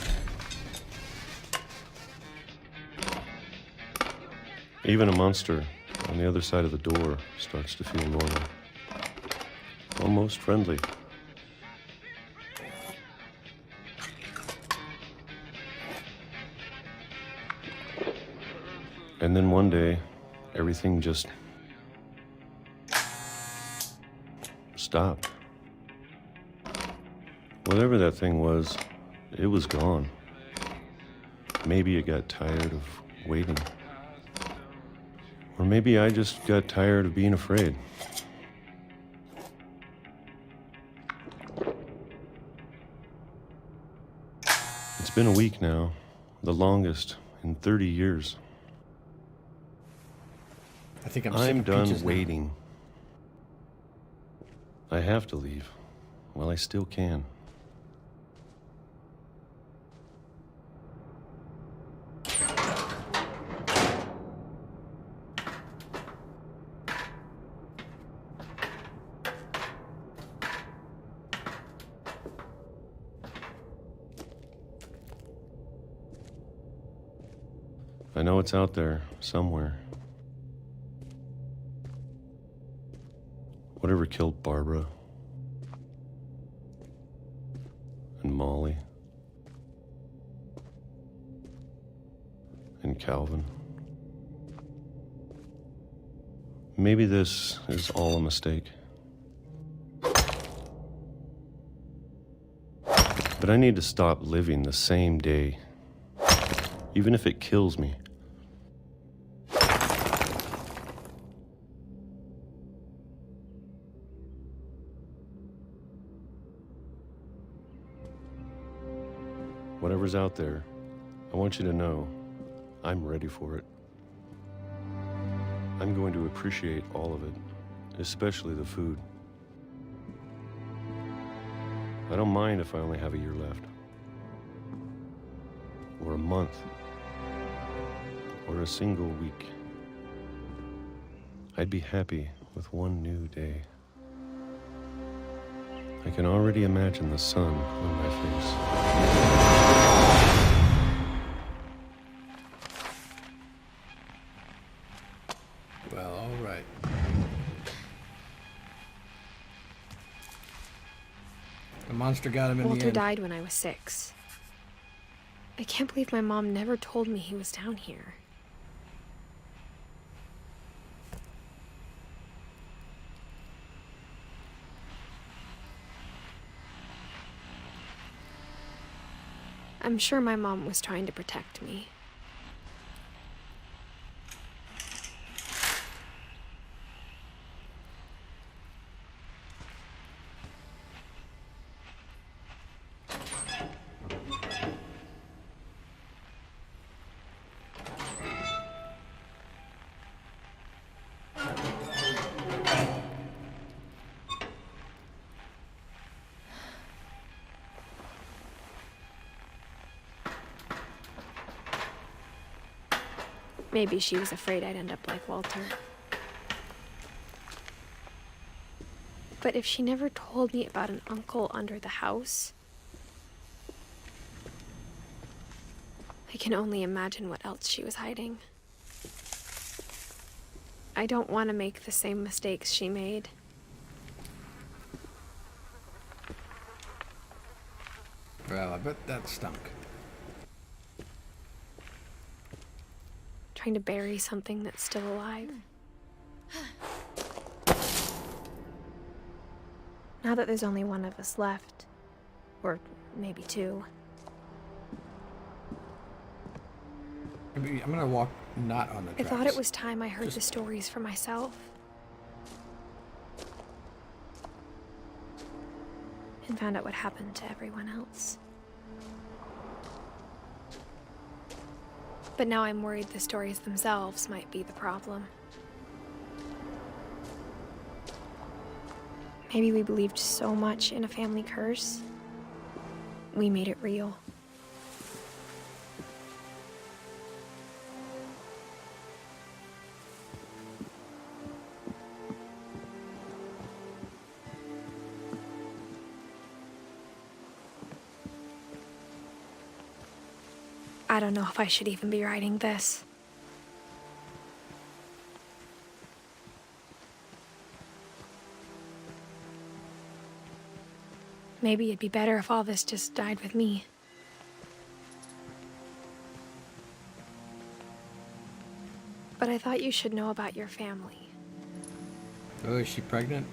Even a monster on the other side of the door starts to feel normal. Almost friendly. And then one day, everything just stopped. Whatever that thing was, it was gone. Maybe it got tired of waiting. Or maybe I just got tired of being afraid. It's been a week now, the longest in 30 years. I think I'm done waiting. I have to leave. Well, I still can. I know it's out there, somewhere. Whatever killed Barbara and Molly and Calvin. Maybe this is all a mistake. But I need to stop living the same day, even if it kills me. Whatever's out there, I want you to know I'm ready for it. I'm going to appreciate all of it, especially the food. I don't mind if I only have a year left, or a month, or a single week. I'd be happy with one new day. I can already imagine the sun on my face. monster got him in the Walter end. died when I was 6. I can't believe my mom never told me he was down here. I'm sure my mom was trying to protect me. Maybe she was afraid I'd end up like Walter. But if she never told me about an uncle under the house, I can only imagine what else she was hiding. I don't want to make the same mistakes she made. Well, I bet that stunk. Trying to bury something that's still alive. Now that there's only one of us left, or maybe 2. I'm gonna walk not on the I tracks. thought it was time I heard the stories for myself. And found out what happened to everyone else. But now I'm worried the stories themselves might be the problem. Maybe we believed so much in a family curse, we made it real. I don't know if I should even be writing this. Maybe it'd be better if all this just died with me. But I thought you should know about your family. Oh, is she pregnant?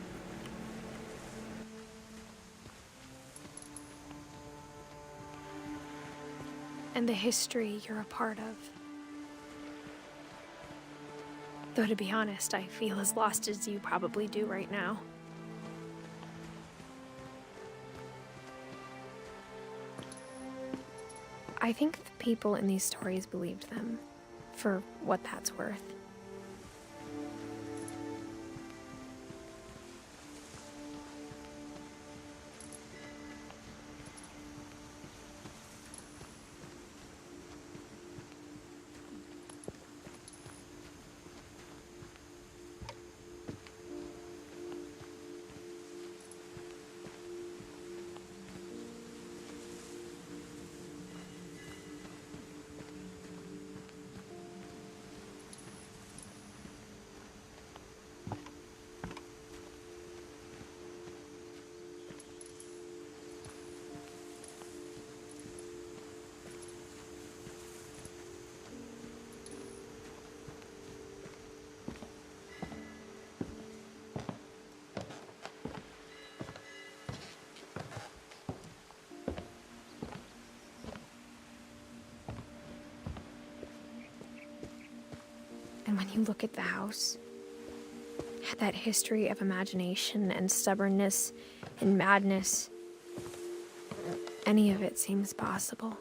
And the history you're a part of. Though to be honest, I feel as lost as you probably do right now. I think the people in these stories believed them, for what that's worth. And when you look at the house, that history of imagination and stubbornness and madness, any of it seems possible.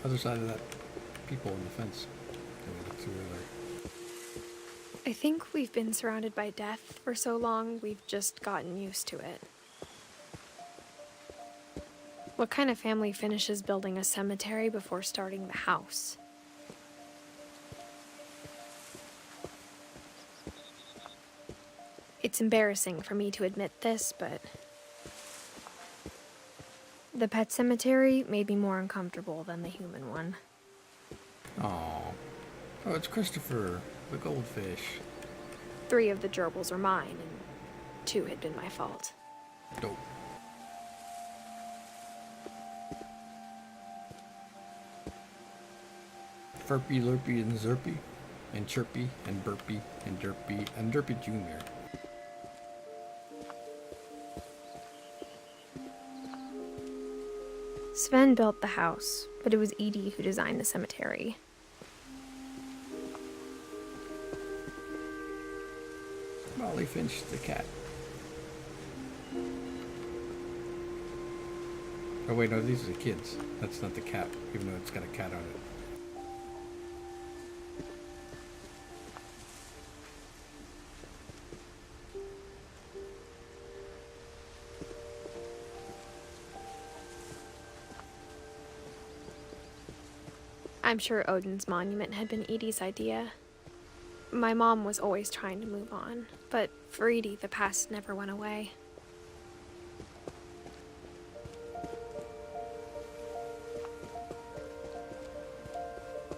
Other side of that people in the fence that we looked through earlier. I think we've been surrounded by death for so long, we've just gotten used to it. What kind of family finishes building a cemetery before starting the house? It's embarrassing for me to admit this, but the pet cemetery made me more uncomfortable than the human one. Oh, it's Christopher, the goldfish. 3 of the gerbils are mine, and 2 had been my fault. Dope. Furpy, Lurpy, and Zerpy, and Chirpy, and Burpy, and Derpy, and Derpy Jr. Sven built the house, but it was Edie who designed the cemetery. Molly Finch the cat. Oh wait, no, these are the kids. That's not the cat, even though it's got a cat on it. I'm sure Odin's monument had been Edie's idea. My mom was always trying to move on, but for Edie, the past never went away.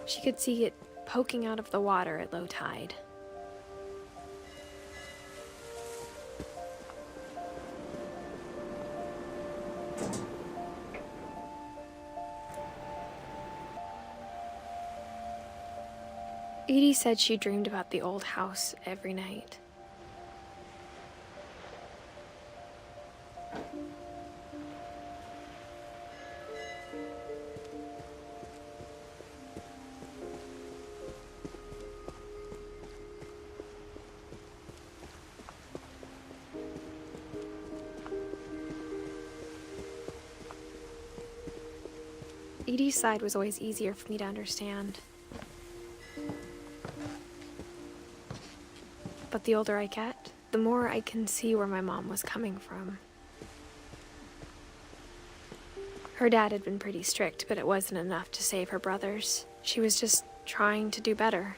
She could see it poking out of the water at low tide. Edie said she dreamed about the old house every night. Edie's side was always easier for me to understand. But the older I get, the more I can see where my mom was coming from. Her dad had been pretty strict, but it wasn't enough to save her brothers. She was just trying to do better.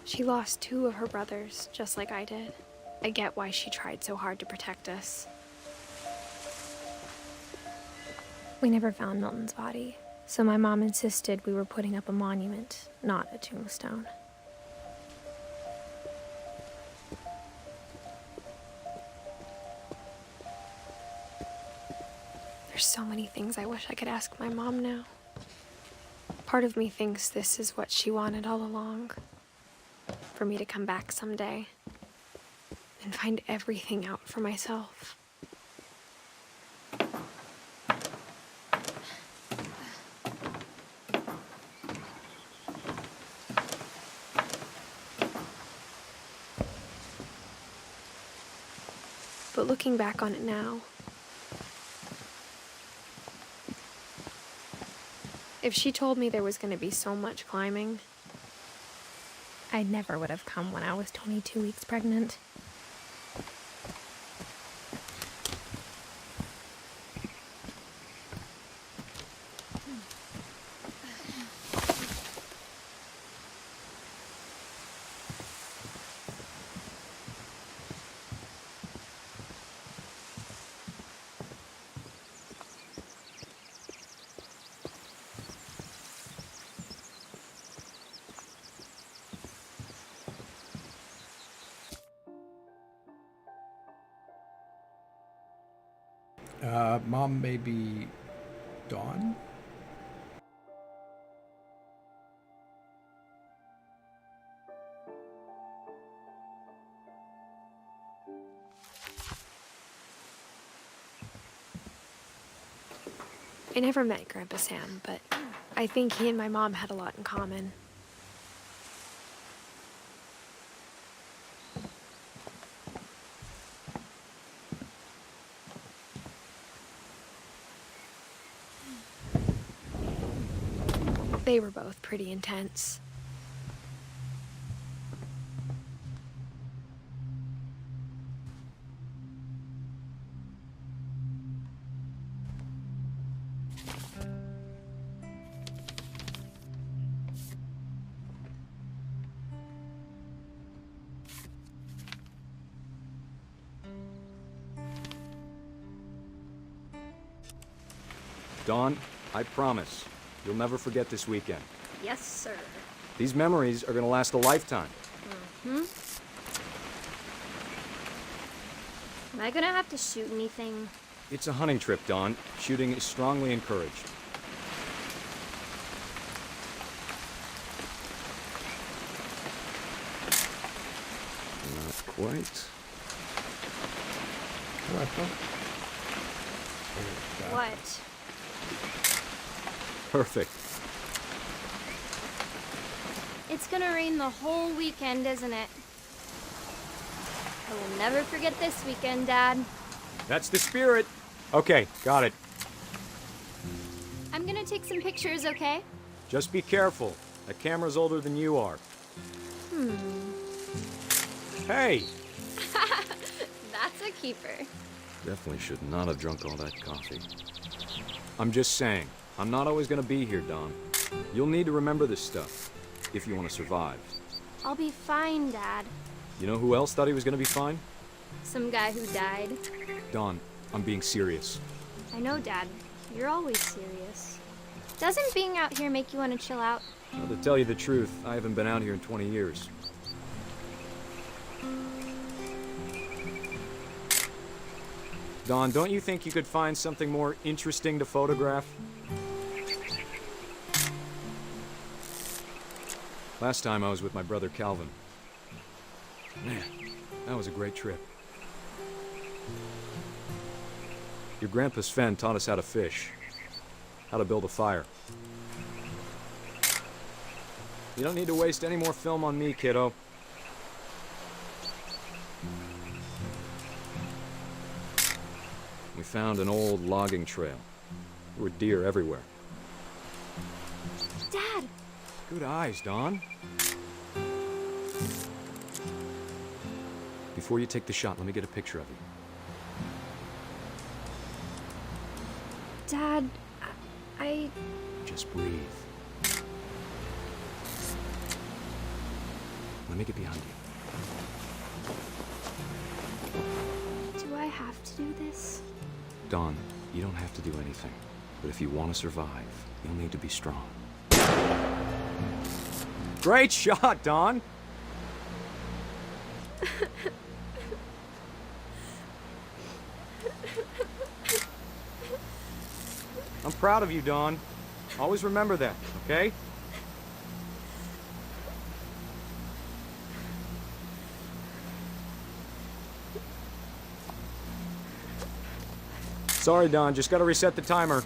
She lost 2 of her brothers, just like I did. I get why she tried so hard to protect us. We never found Milton's body, so my mom insisted we were putting up a monument, not a tombstone. There's so many things I wish I could ask my mom now. Part of me thinks this is what she wanted all along. For me to come back someday and find everything out for myself. But looking back on it now, if she told me there was going to be so much climbing, I never would have come when I was 22 weeks pregnant. Mom may be Dawn? I never met Grandpa Sam, but I think he and my mom had a lot in common. They were both pretty intense. Dawn, I promise, you'll never forget this weekend. Yes, sir. These memories are gonna last a lifetime. Mm-hmm. Am I gonna have to shoot anything? It's a hunting trip, Dawn. Shooting is strongly encouraged. Not quite. What? Perfect. It's gonna rain the whole weekend, isn't it? I will never forget this weekend, Dad. That's the spirit. Okay, got it. I'm gonna take some pictures, okay? Just be careful. That camera's older than you are. Hey! That's a keeper. Definitely should not have drunk all that coffee. I'm just saying, I'm not always gonna be here, Dawn. You'll need to remember this stuff, if you want to survive. I'll be fine, Dad. You know who else thought he was gonna be fine? Some guy who died. Dawn, I'm being serious. I know, Dad. You're always serious. Doesn't being out here make you want to chill out? Well, to tell you the truth, I haven't been out here in 20 years. Dawn, don't you think you could find something more interesting to photograph? Last time I was with my brother Calvin. Man, that was a great trip. Your grandpa Sven taught us how to fish, how to build a fire. You don't need to waste any more film on me, kiddo. We found an old logging trail. There were deer everywhere. Dad! Good eyes, Dawn. Before you take the shot, let me get a picture of you. Dad, I... Just breathe. Let me get behind you. Do I have to do this? Dawn, you don't have to do anything. But if you want to survive, you'll need to be strong. Great shot, Dawn! I'm proud of you, Dawn. Always remember that, okay? Sorry, Dawn, just gotta reset the timer.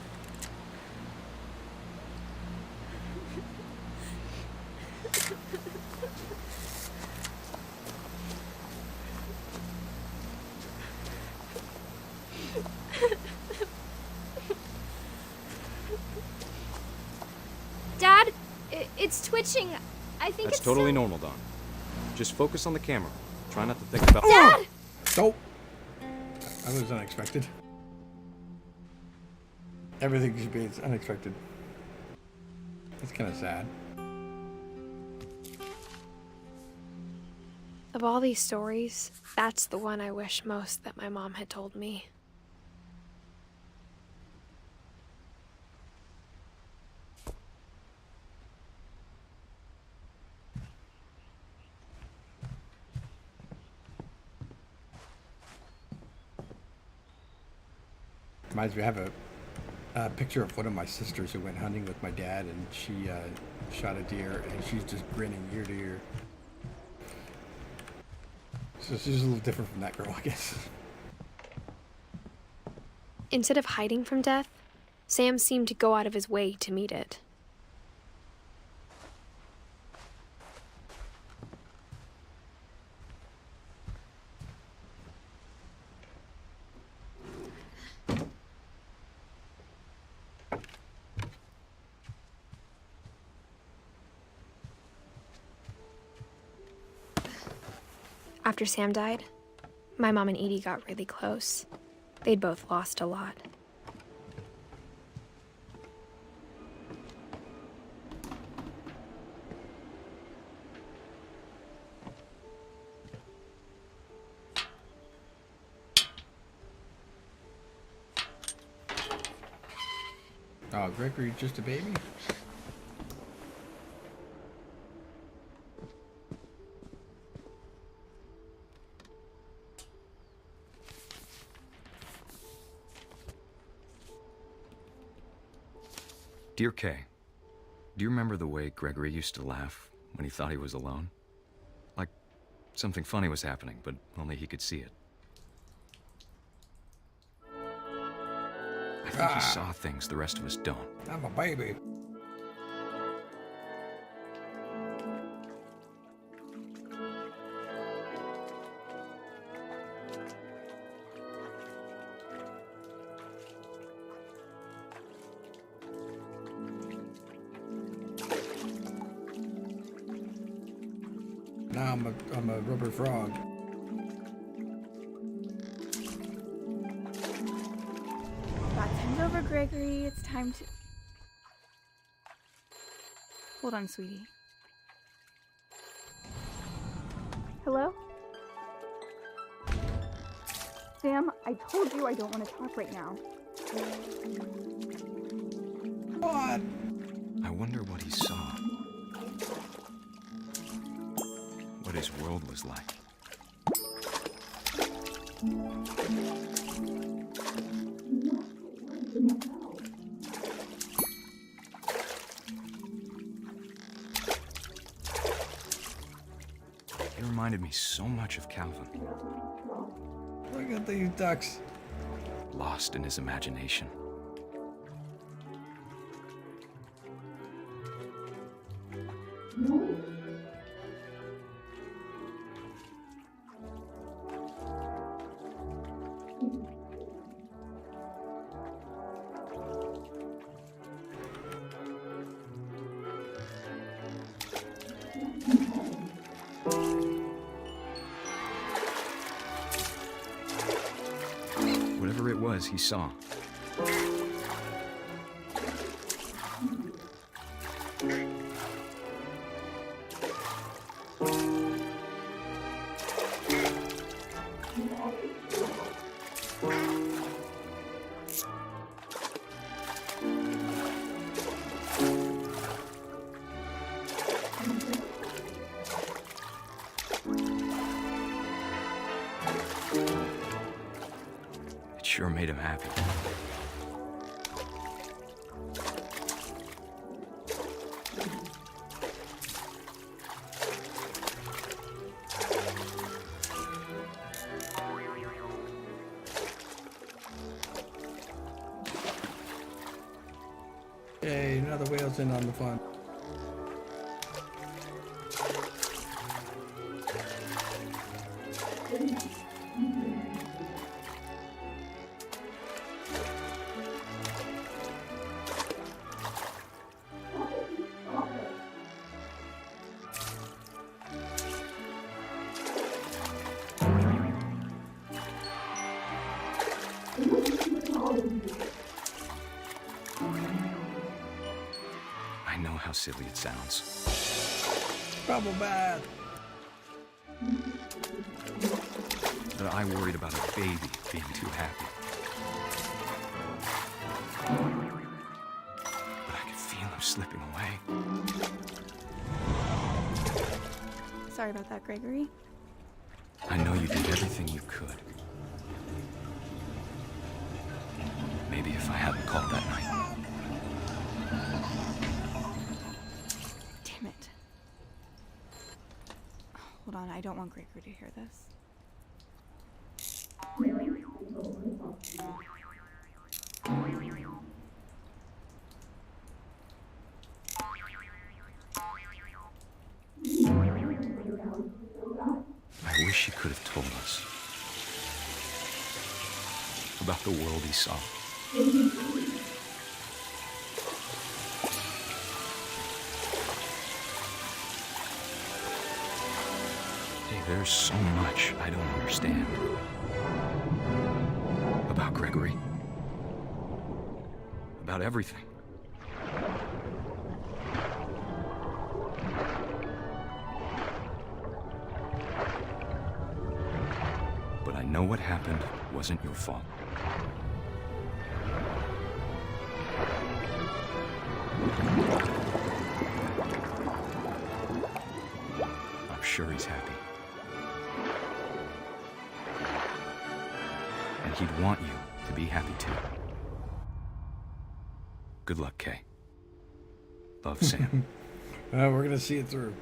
Dad, it's twitching. I think That's it's totally still... normal, Dawn. Just focus on the camera. Try not to think about... Dad! Oh! That was unexpected. Everything should be unexpected. It's kind of sad. Of all these stories, that's the one I wish most that my mom had told me. Reminds me, I have a picture of one of my sisters who went hunting with my dad, and she shot a deer, and she's just grinning ear to ear. So she's a little different from that girl, I guess. Instead of hiding from death, Sam seemed to go out of his way to meet it. After Sam died, my mom and Edie got really close. They'd both lost a lot. Oh, Gregory's just a baby? Dear Kay, do you remember the way Gregory used to laugh when he thought he was alone? Like something funny was happening, but only he could see it. I think he saw things the rest of us don't. I'm a baby. Now I'm a rubber frog. Bath time's over, Gregory. It's time to... Hold on, sweetie. Hello? Sam, I told you I don't want to talk right now. What? I wonder what he saw. What his world was like. He reminded me so much of Calvin. Look at these ducks. Lost in his imagination. Whatever it was he saw. It sure made him happy. Yay, another whale's in on the fun. I know how silly it sounds. Bubble bath. But I worried about a baby being too happy. But I could feel him slipping away. Sorry about that, Gregory. I know you did everything you could. Maybe if I hadn't called that night. Damn it. Hold on, I don't want Gregory to hear this. I wish he could have told us about the world he saw. Hey, there's so much I don't understand about Gregory, about everything. But I know what happened wasn't your fault. I'm sure he's happy. And he'd want you to be happy too. Good luck, Kay. Love, Sam. We're gonna see it through.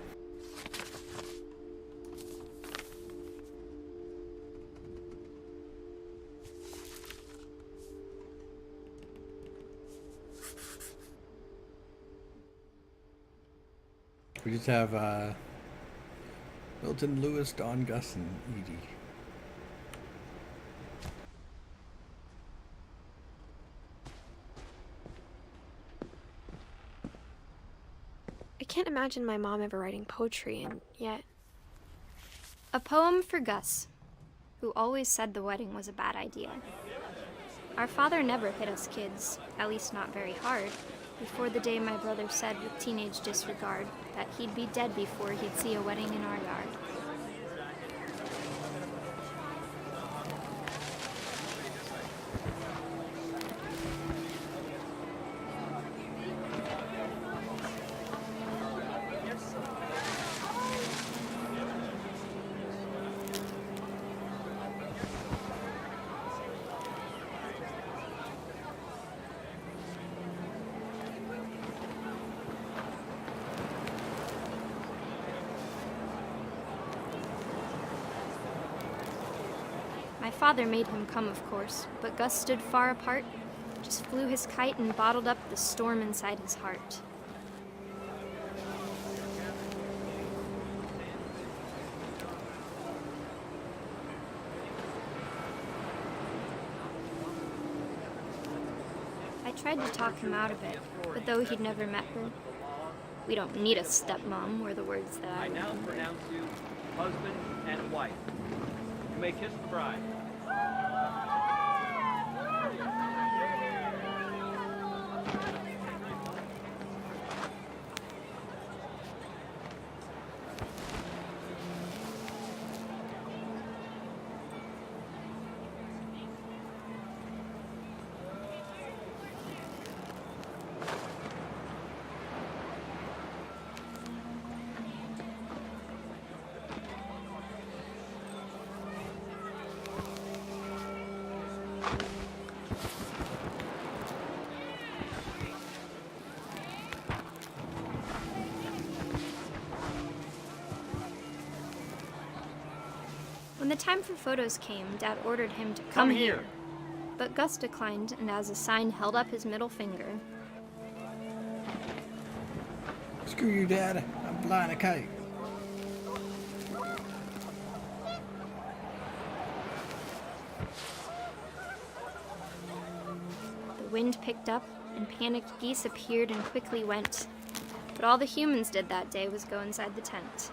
We just have Milton, Lewis, Don, Gus, and Edie. I can't imagine my mom ever writing poetry, and yet... A poem for Gus, who always said the wedding was a bad idea. Our father never hit us kids, at least not very hard, before the day my brother said with teenage disregard that he'd be dead before he'd see a wedding in our yard. My father made him come, of course, but Gus stood far apart, just flew his kite and bottled up the storm inside his heart. I tried to talk him out of it, but though he'd never met her, "We don't need a stepmom," were the words that I now remembered. pronounce you husband and wife. You may kiss the bride. When the time for photos came, Dad ordered him to come here. But Gus declined, and as a sign held up his middle finger. Screw you, Dad. I'm flying a kite. The wind picked up, and panicked geese appeared and quickly went. But all the humans did that day was go inside the tent.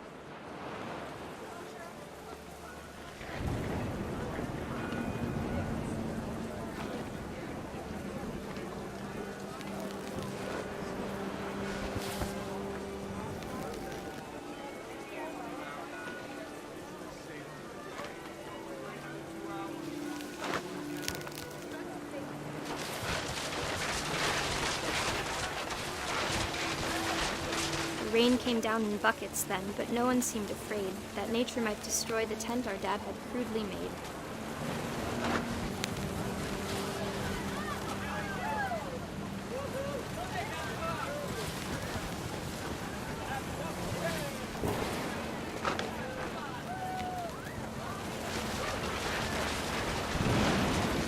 The rain came down in buckets then, but no one seemed afraid that nature might destroy the tent our dad had crudely made.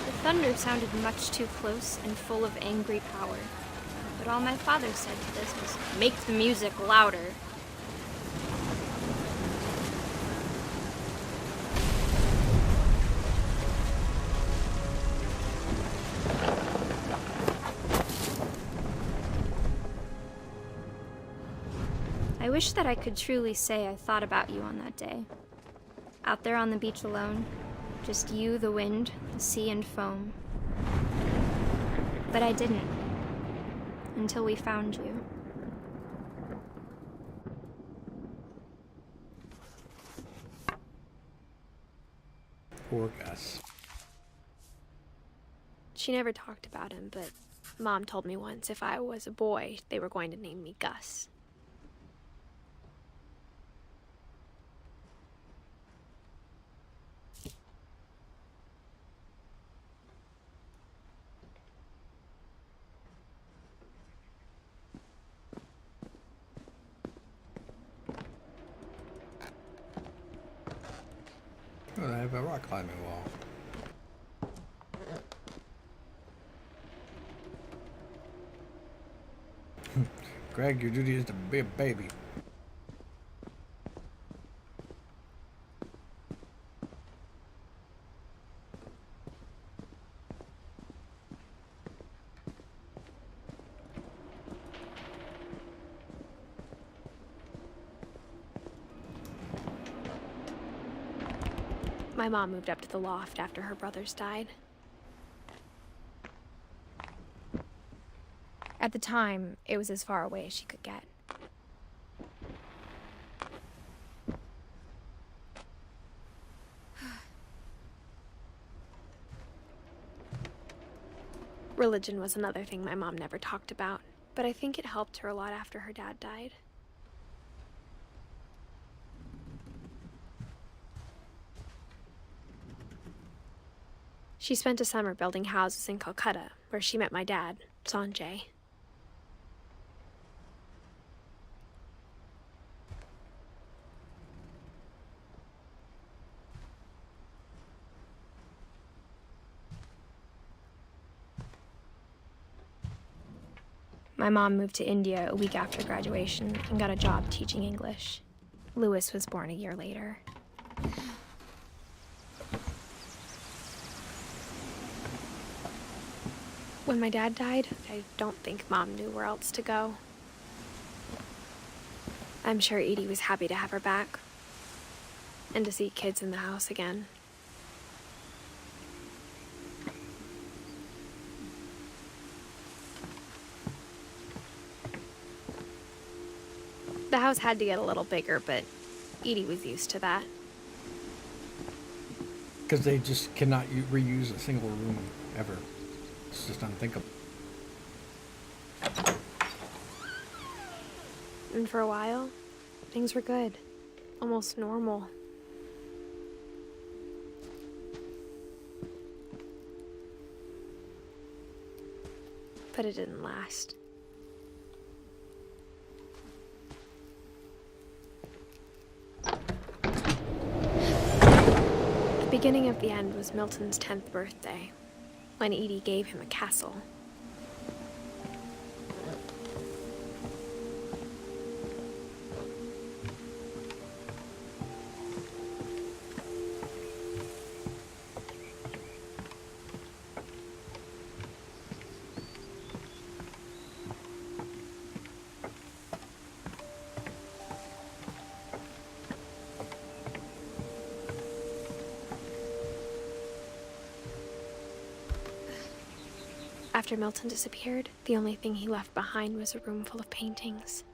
The thunder sounded much too close and full of angry power. But all my father said to this was, "Make the music louder." I wish that I could truly say I thought about you on that day. Out there on the beach alone, just you, the wind, the sea, and foam. But I didn't. Until we found you. Poor Gus. She never talked about him, but Mom told me once if I was a boy, they were going to name me Gus. Oh, I have a rock climbing wall. Greg, your duty is to be a baby. My mom moved up to the loft after her brothers died. At the time, it was as far away as she could get. Religion was another thing my mom never talked about, but I think it helped her a lot after her dad died. She spent a summer building houses in Calcutta, where she met my dad, Sanjay. My mom moved to India a week after graduation and got a job teaching English. Louis was born a year later. When my dad died, I don't think Mom knew where else to go. I'm sure Edie was happy to have her back and to see kids in the house again. The house had to get a little bigger, but Edie was used to that. Because they just cannot reuse a single room ever. It's just unthinkable. And for a while, things were good. Almost normal. But it didn't last. The beginning of the end was Milton's 10th birthday, when Edie gave him a castle. After Milton disappeared, the only thing he left behind was a room full of paintings.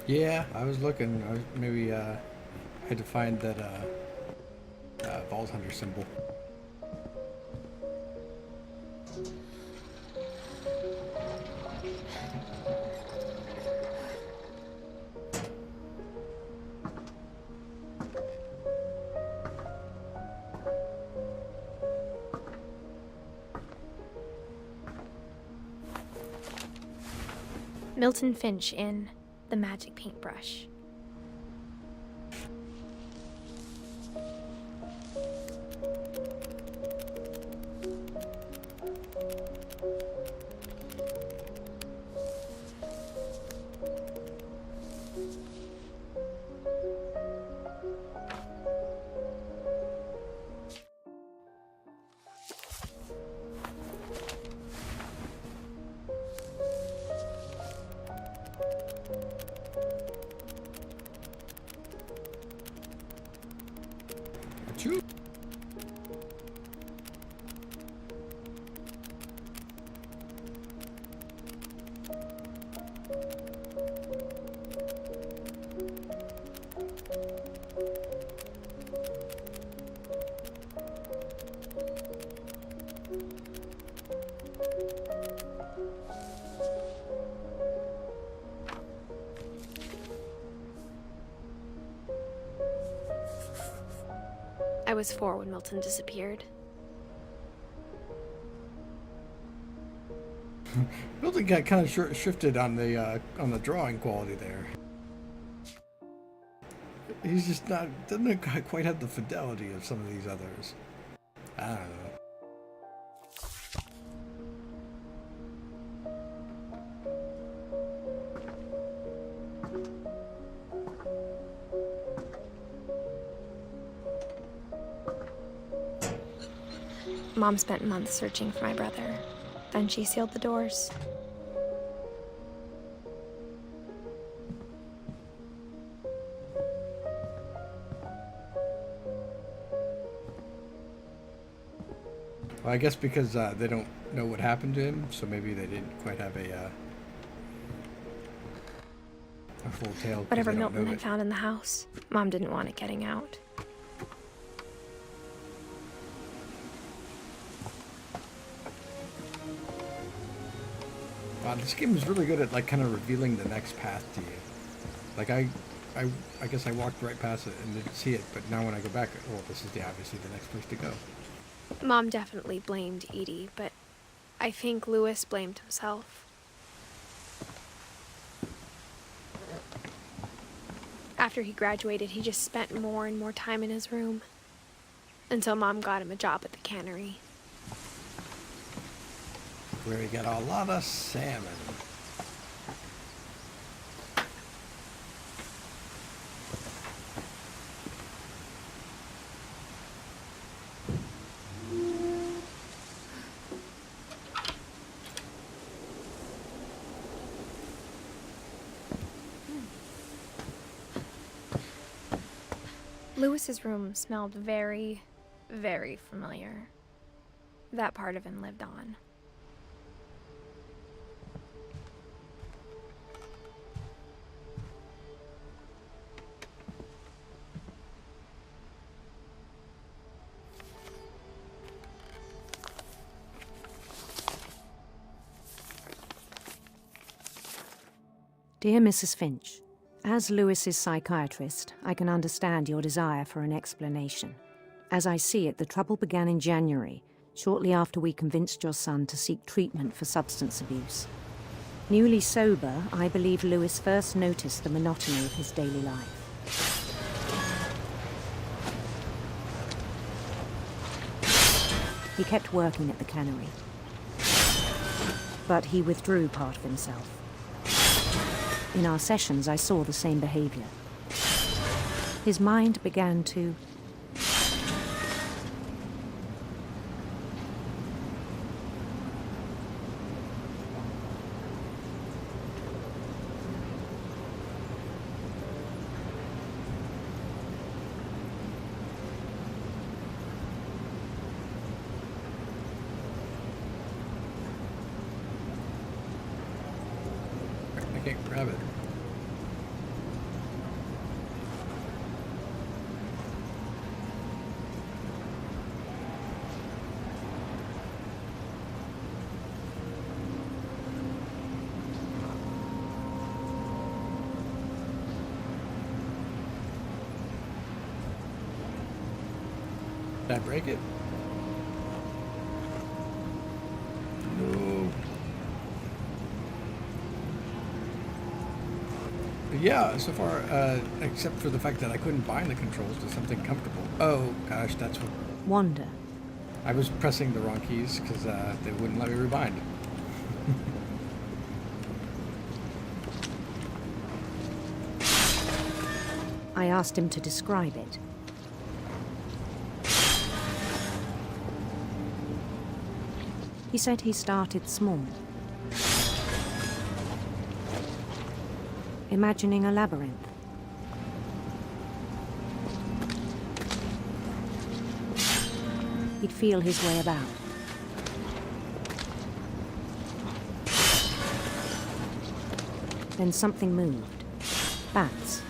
Yeah, I was looking. I had to find that Vault Hunter symbol. Milton Finch in The Magic Paintbrush. I was 4 when Milton disappeared. Milton got kind of shifted on the drawing quality there. He's just doesn't quite have the fidelity of some of these others. I don't know. Mom spent months searching for my brother. Then she sealed the doors. Well, I guess because they don't know what happened to him, so maybe they didn't quite have a full tale. Whatever Milton had found in the house, Mom didn't want it getting out. This game is really good at like kind of revealing the next path to you. Like I guess I walked right past it and didn't see it, but now when I go back, well, this is obviously the next place to go. Mom definitely blamed Edie, but I think Louis blamed himself. After he graduated, he just spent more and more time in his room, until Mom got him a job at the cannery. Where he got a lot of salmon. Louis's room smelled very, very familiar. That part of him lived on. Dear Mrs. Finch, as Louis's psychiatrist, I can understand your desire for an explanation. As I see it, the trouble began in January, shortly after we convinced your son to seek treatment for substance abuse. Newly sober, I believe Louis first noticed the monotony of his daily life. He kept working at the cannery, but he withdrew part of himself. In our sessions, I saw the same behavior. His mind began to... I can't grab it. Did I break it? No. But yeah, so far, except for the fact that I couldn't bind the controls to something comfortable. Oh gosh, that's what... Wonder. I was pressing the wrong keys because they wouldn't let me rebind. I asked him to describe it. He said he started small, imagining a labyrinth. He'd feel his way about. Then something moved. Bats.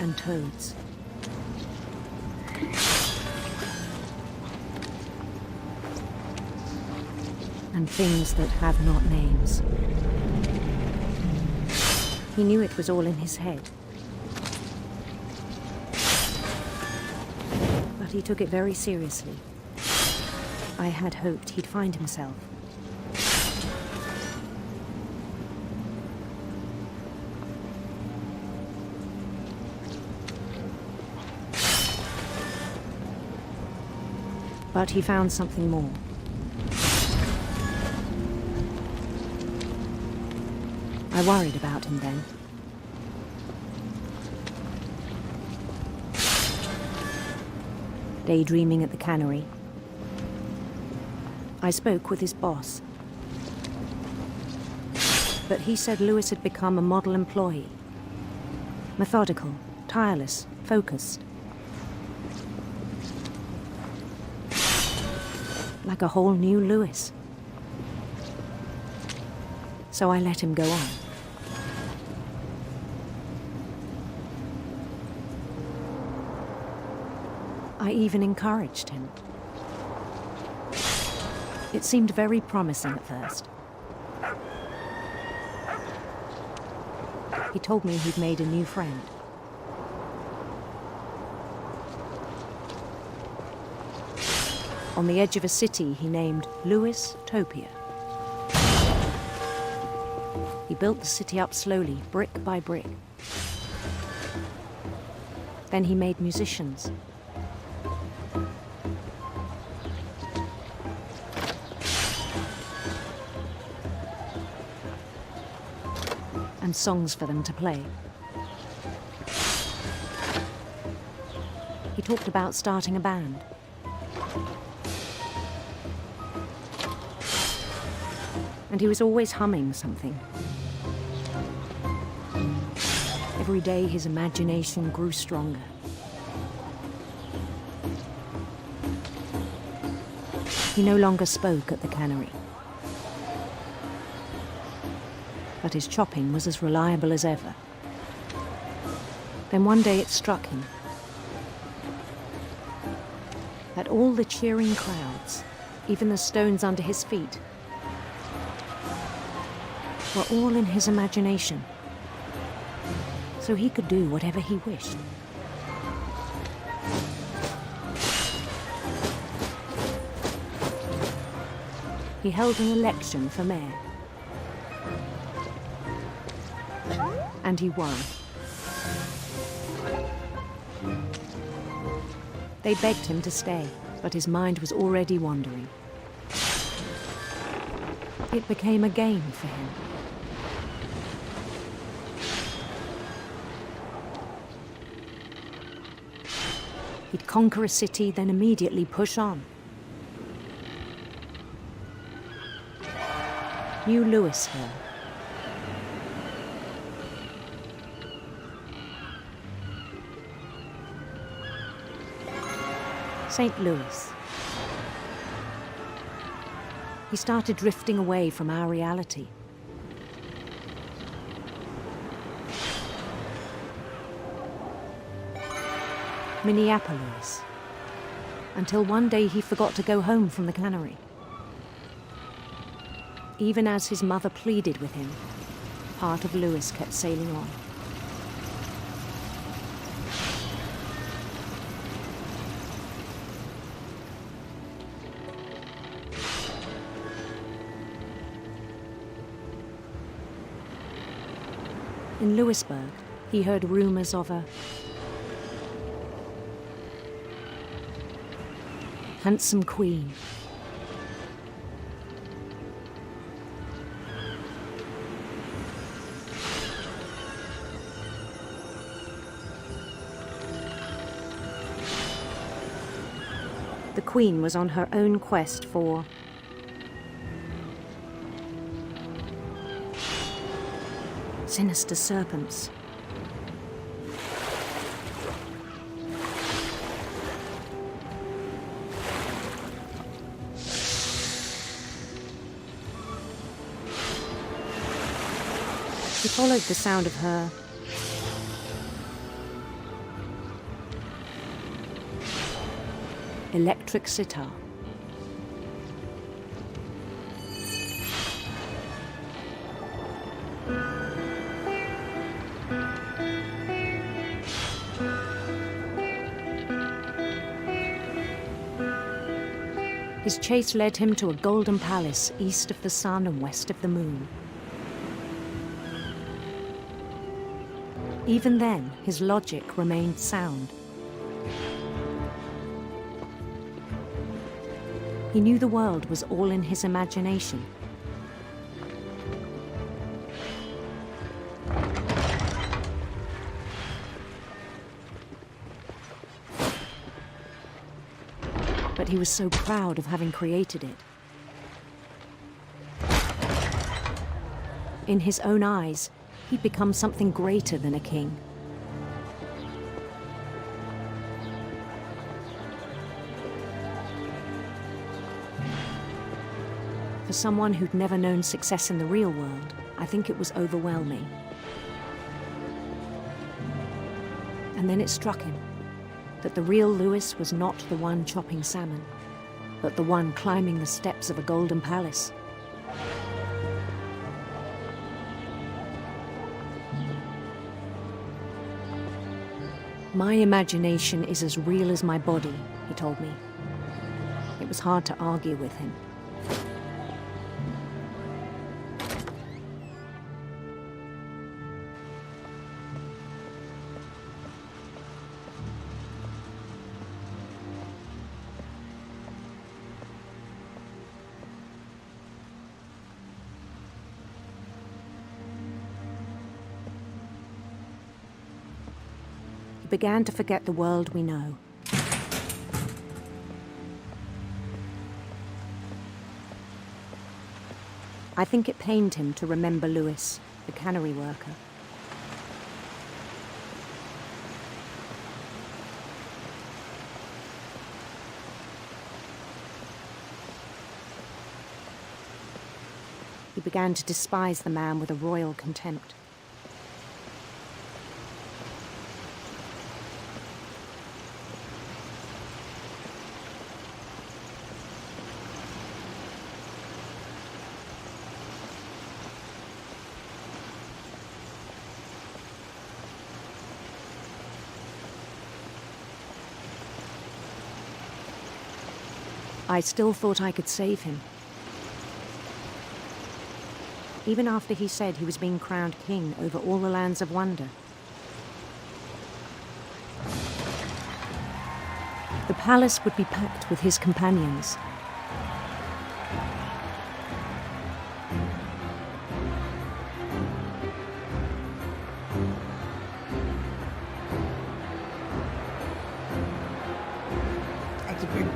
And toads. And things that have not names. He knew it was all in his head. he took it very seriously. I had hoped he'd find himself. But he found something more. I worried about him then. Daydreaming at the cannery, I spoke with his boss. But he said Lewis had become a model employee. Methodical, tireless, focused. Like a whole new Lewis. So I let him go on. I even encouraged him. It seemed very promising at first. He told me he'd made a new friend. On the edge of a city he named Lewis Topia. He built the city up slowly, brick by brick. Then he made musicians. And songs for them to play. He talked about starting a band. And he was always humming something. Every day his imagination grew stronger. He no longer spoke at the cannery. But his chopping was as reliable as ever. Then one day it struck him that all the cheering crowds, even the stones under his feet, were all in his imagination, so he could do whatever he wished. He held an election for mayor. And he won. They begged him to stay, but his mind was already wandering. It became a game for him. He'd conquer a city, then immediately push on. New Louisville. St. Louis. He started drifting away from our reality. Minneapolis. Until one day he forgot to go home from the cannery. Even as his mother pleaded with him, part of Lewis kept sailing on. In Lewisburg, he heard rumors of a handsome queen. The queen was on her own quest for sinister serpents. He followed the sound of her electric sitar. His chase led him to a golden palace east of the sun and west of the moon. Even then, his logic remained sound. He knew the world was all in his imagination. But he was so proud of having created it. In his own eyes, he'd become something greater than a king. For someone who'd never known success in the real world, I think it was overwhelming. And then it struck him that the real Lewis was not the one chopping salmon, but the one climbing the steps of a golden palace. My imagination is as real as my body, he told me. It was hard to argue with him. He began to forget the world we know. I think it pained him to remember Lewis, the cannery worker. He began to despise the man with a royal contempt. I still thought I could save him. Even after he said he was being crowned king over all the lands of wonder. The palace would be packed with his companions.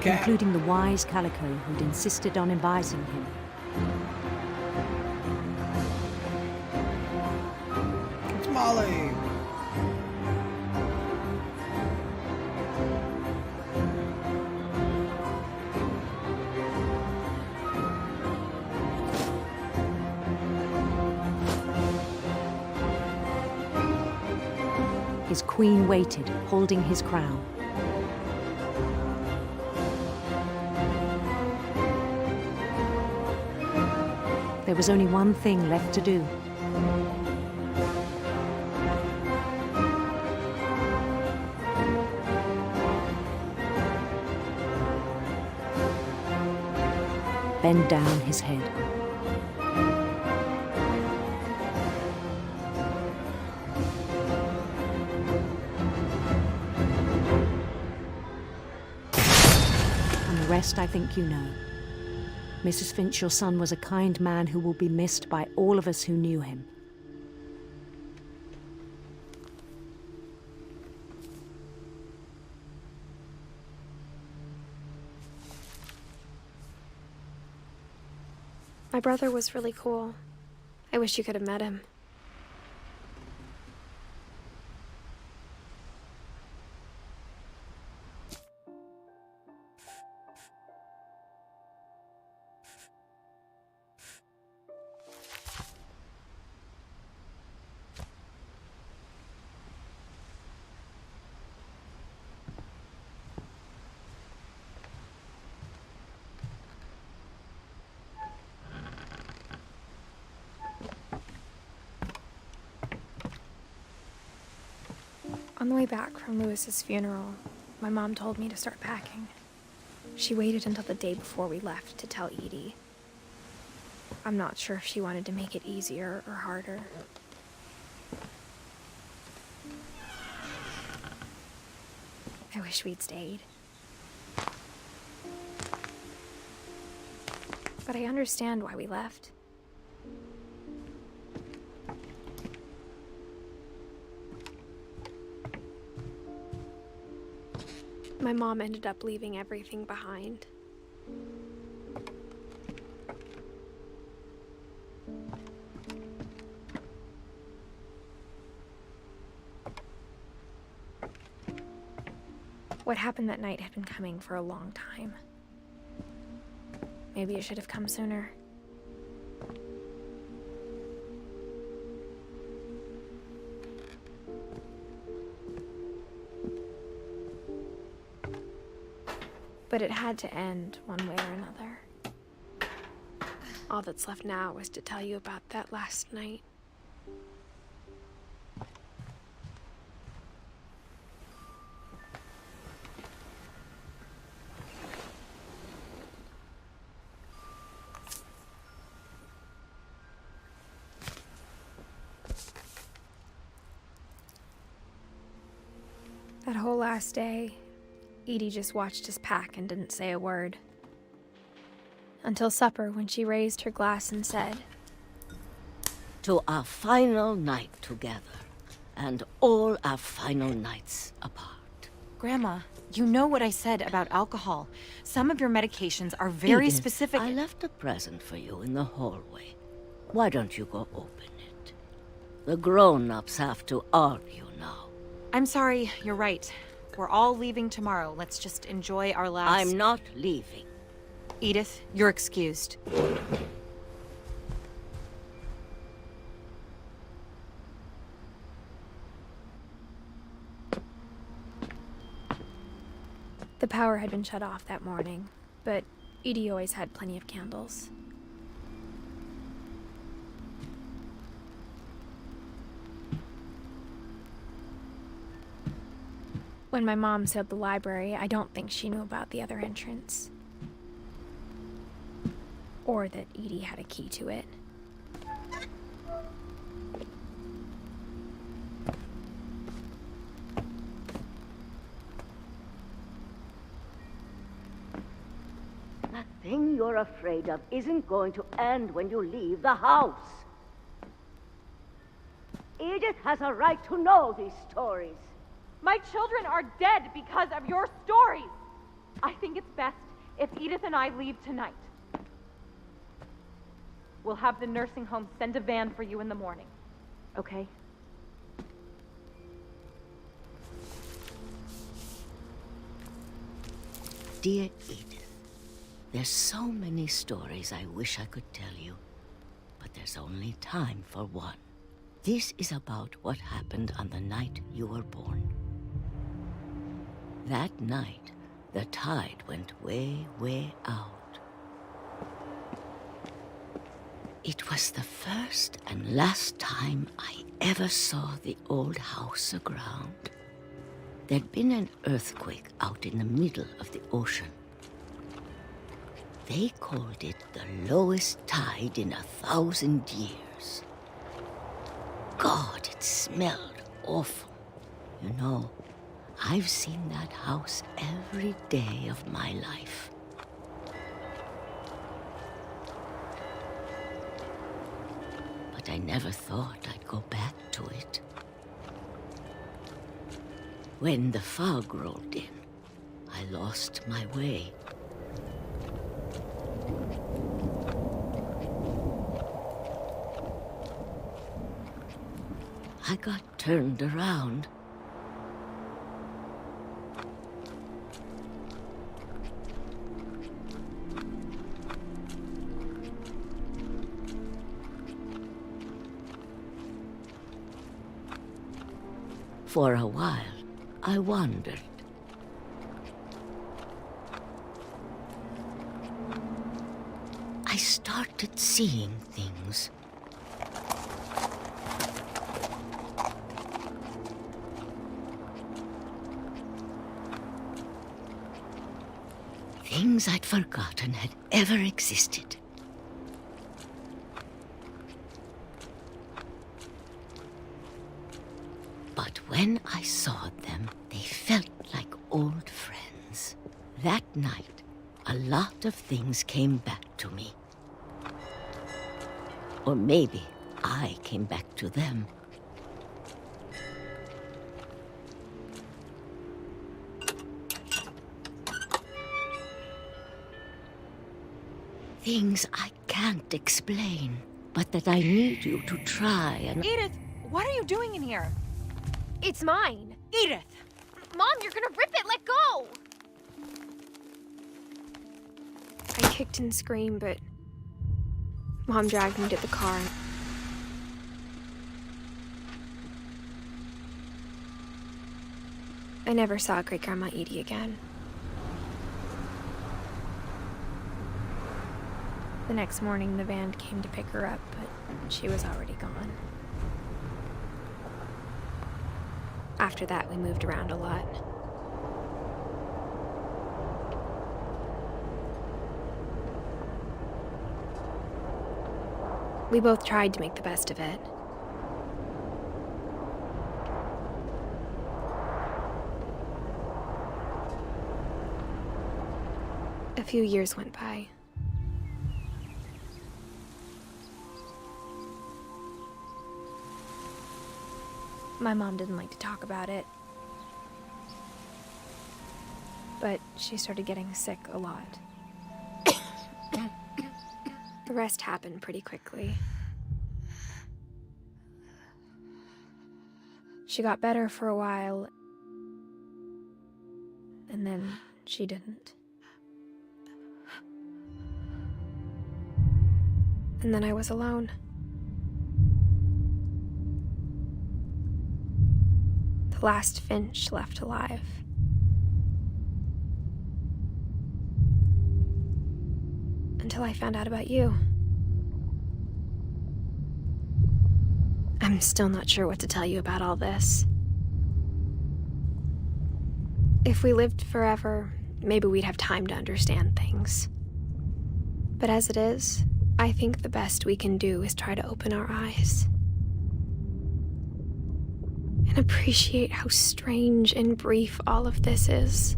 Including the wise Calico who'd insisted on advising him. It's Molly! His queen waited, holding his crown. There was only one thing left to do. Bend down his head. And the rest I think you know. Mrs. Finch, your son was a kind man who will be missed by all of us who knew him. My brother was really cool. I wish you could have met him. On the way back from Lewis's funeral, my mom told me to start packing. She waited until the day before we left to tell Edie. I'm not sure if she wanted to make it easier or harder. I wish we'd stayed. But I understand why we left. My mom ended up leaving everything behind. What happened that night had been coming for a long time. Maybe it should have come sooner. But it had to end one way or another. All that's left now is to tell you about that last night. That whole last day, Edie just watched us pack and didn't say a word. Until supper, when she raised her glass and said, "To our final night together, and all our final nights apart." Grandma, you know what I said about alcohol. Some of your medications are very Edith, specific. I left a present for you in the hallway. Why don't you go open it? The grown-ups have to argue now. I'm sorry, you're right. We're all leaving tomorrow. Let's just enjoy our last... I'm not leaving. Edith, you're excused. The power had been shut off that morning, but Edie always had plenty of candles. When my mom sealed the library, I don't think she knew about the other entrance. Or that Edie had a key to it. That thing you're afraid of isn't going to end when you leave the house. Edith has a right to know these stories. My children are dead because of your stories. I think it's best if Edith and I leave tonight. We'll have the nursing home send a van for you in the morning, okay? Dear Edith, there's so many stories I wish I could tell you, but there's only time for one. This is about what happened on the night you were born. That night, the tide went way, way out. It was the first and last time I ever saw the old house aground. There'd been an earthquake out in the middle of the ocean. They called it the lowest tide in 1,000 years. God, it smelled awful. You know, I've seen that house every day of my life. But I never thought I'd go back to it. When the fog rolled in, I lost my way. I got turned around. For a while, I wandered. I started seeing things. Things I'd forgotten had ever existed. But when I saw them, they felt like old friends. That night, a lot of things came back to me. Or maybe I came back to them. Things I can't explain, but that I need you to try and... Edith, what are you doing in here? It's mine. Edith! Mom, you're gonna rip it! Let go! I kicked and screamed, but Mom dragged me to the car. I never saw Great-Grandma Edie again. The next morning, the van came to pick her up, but she was already gone. After that, we moved around a lot. We both tried to make the best of it. A few years went by. My mom didn't like to talk about it, but she started getting sick a lot. The rest happened pretty quickly. She got better for a while, and then she didn't. And then I was alone. The last Finch left alive. Until I found out about you. I'm still not sure what to tell you about all this. If we lived forever, maybe we'd have time to understand things. But as it is, I think the best we can do is try to open our eyes. And appreciate how strange and brief all of this is.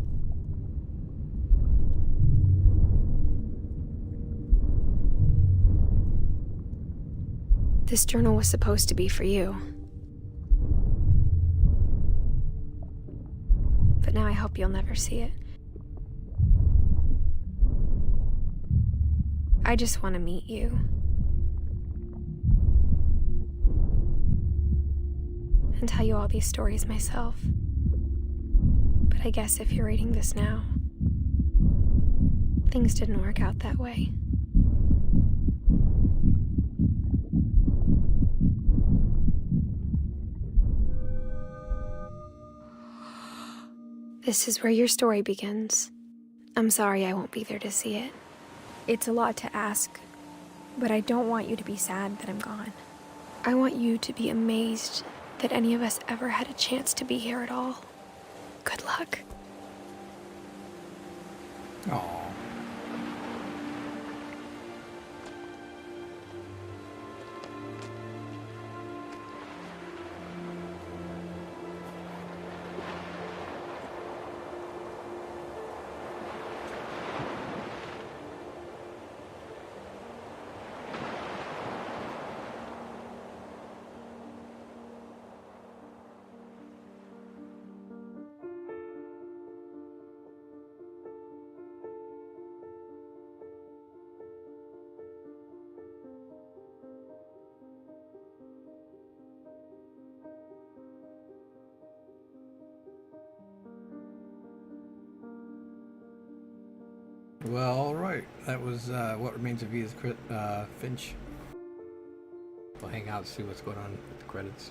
This journal was supposed to be for you. But now I hope you'll never see it. I just want to meet you. And tell you all these stories myself. But I guess if you're reading this now, things didn't work out that way. This is where your story begins. I'm sorry I won't be there to see it. It's a lot to ask, but I don't want you to be sad that I'm gone. I want you to be amazed that any of us ever had a chance to be here at all. Good luck. Aww. Well, all right. That was What Remains of Edith Finch. We'll hang out and see what's going on with the credits.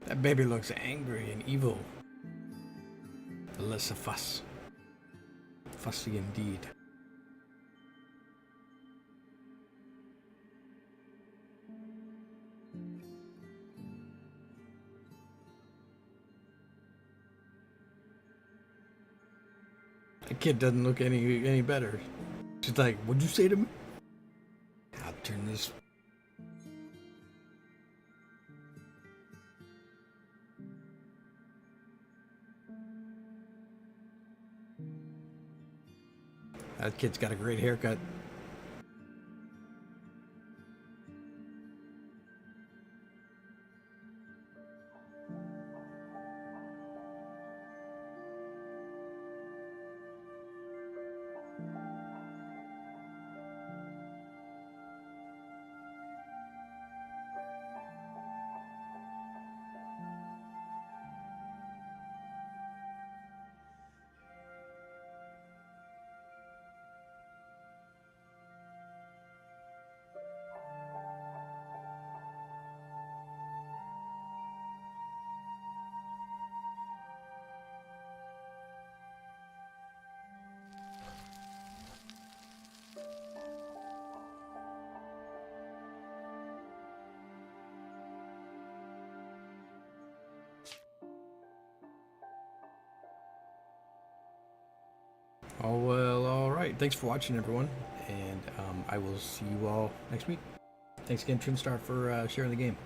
That baby looks angry and evil. Less a fuss. Fussy indeed. The kid doesn't look any better. She's like, "What'd you say to me?" I'll turn this. That kid's got a great haircut. Oh, well, alright. Thanks for watching, everyone. And I will see you all next week. Thanks again, Trimstar, for sharing the game.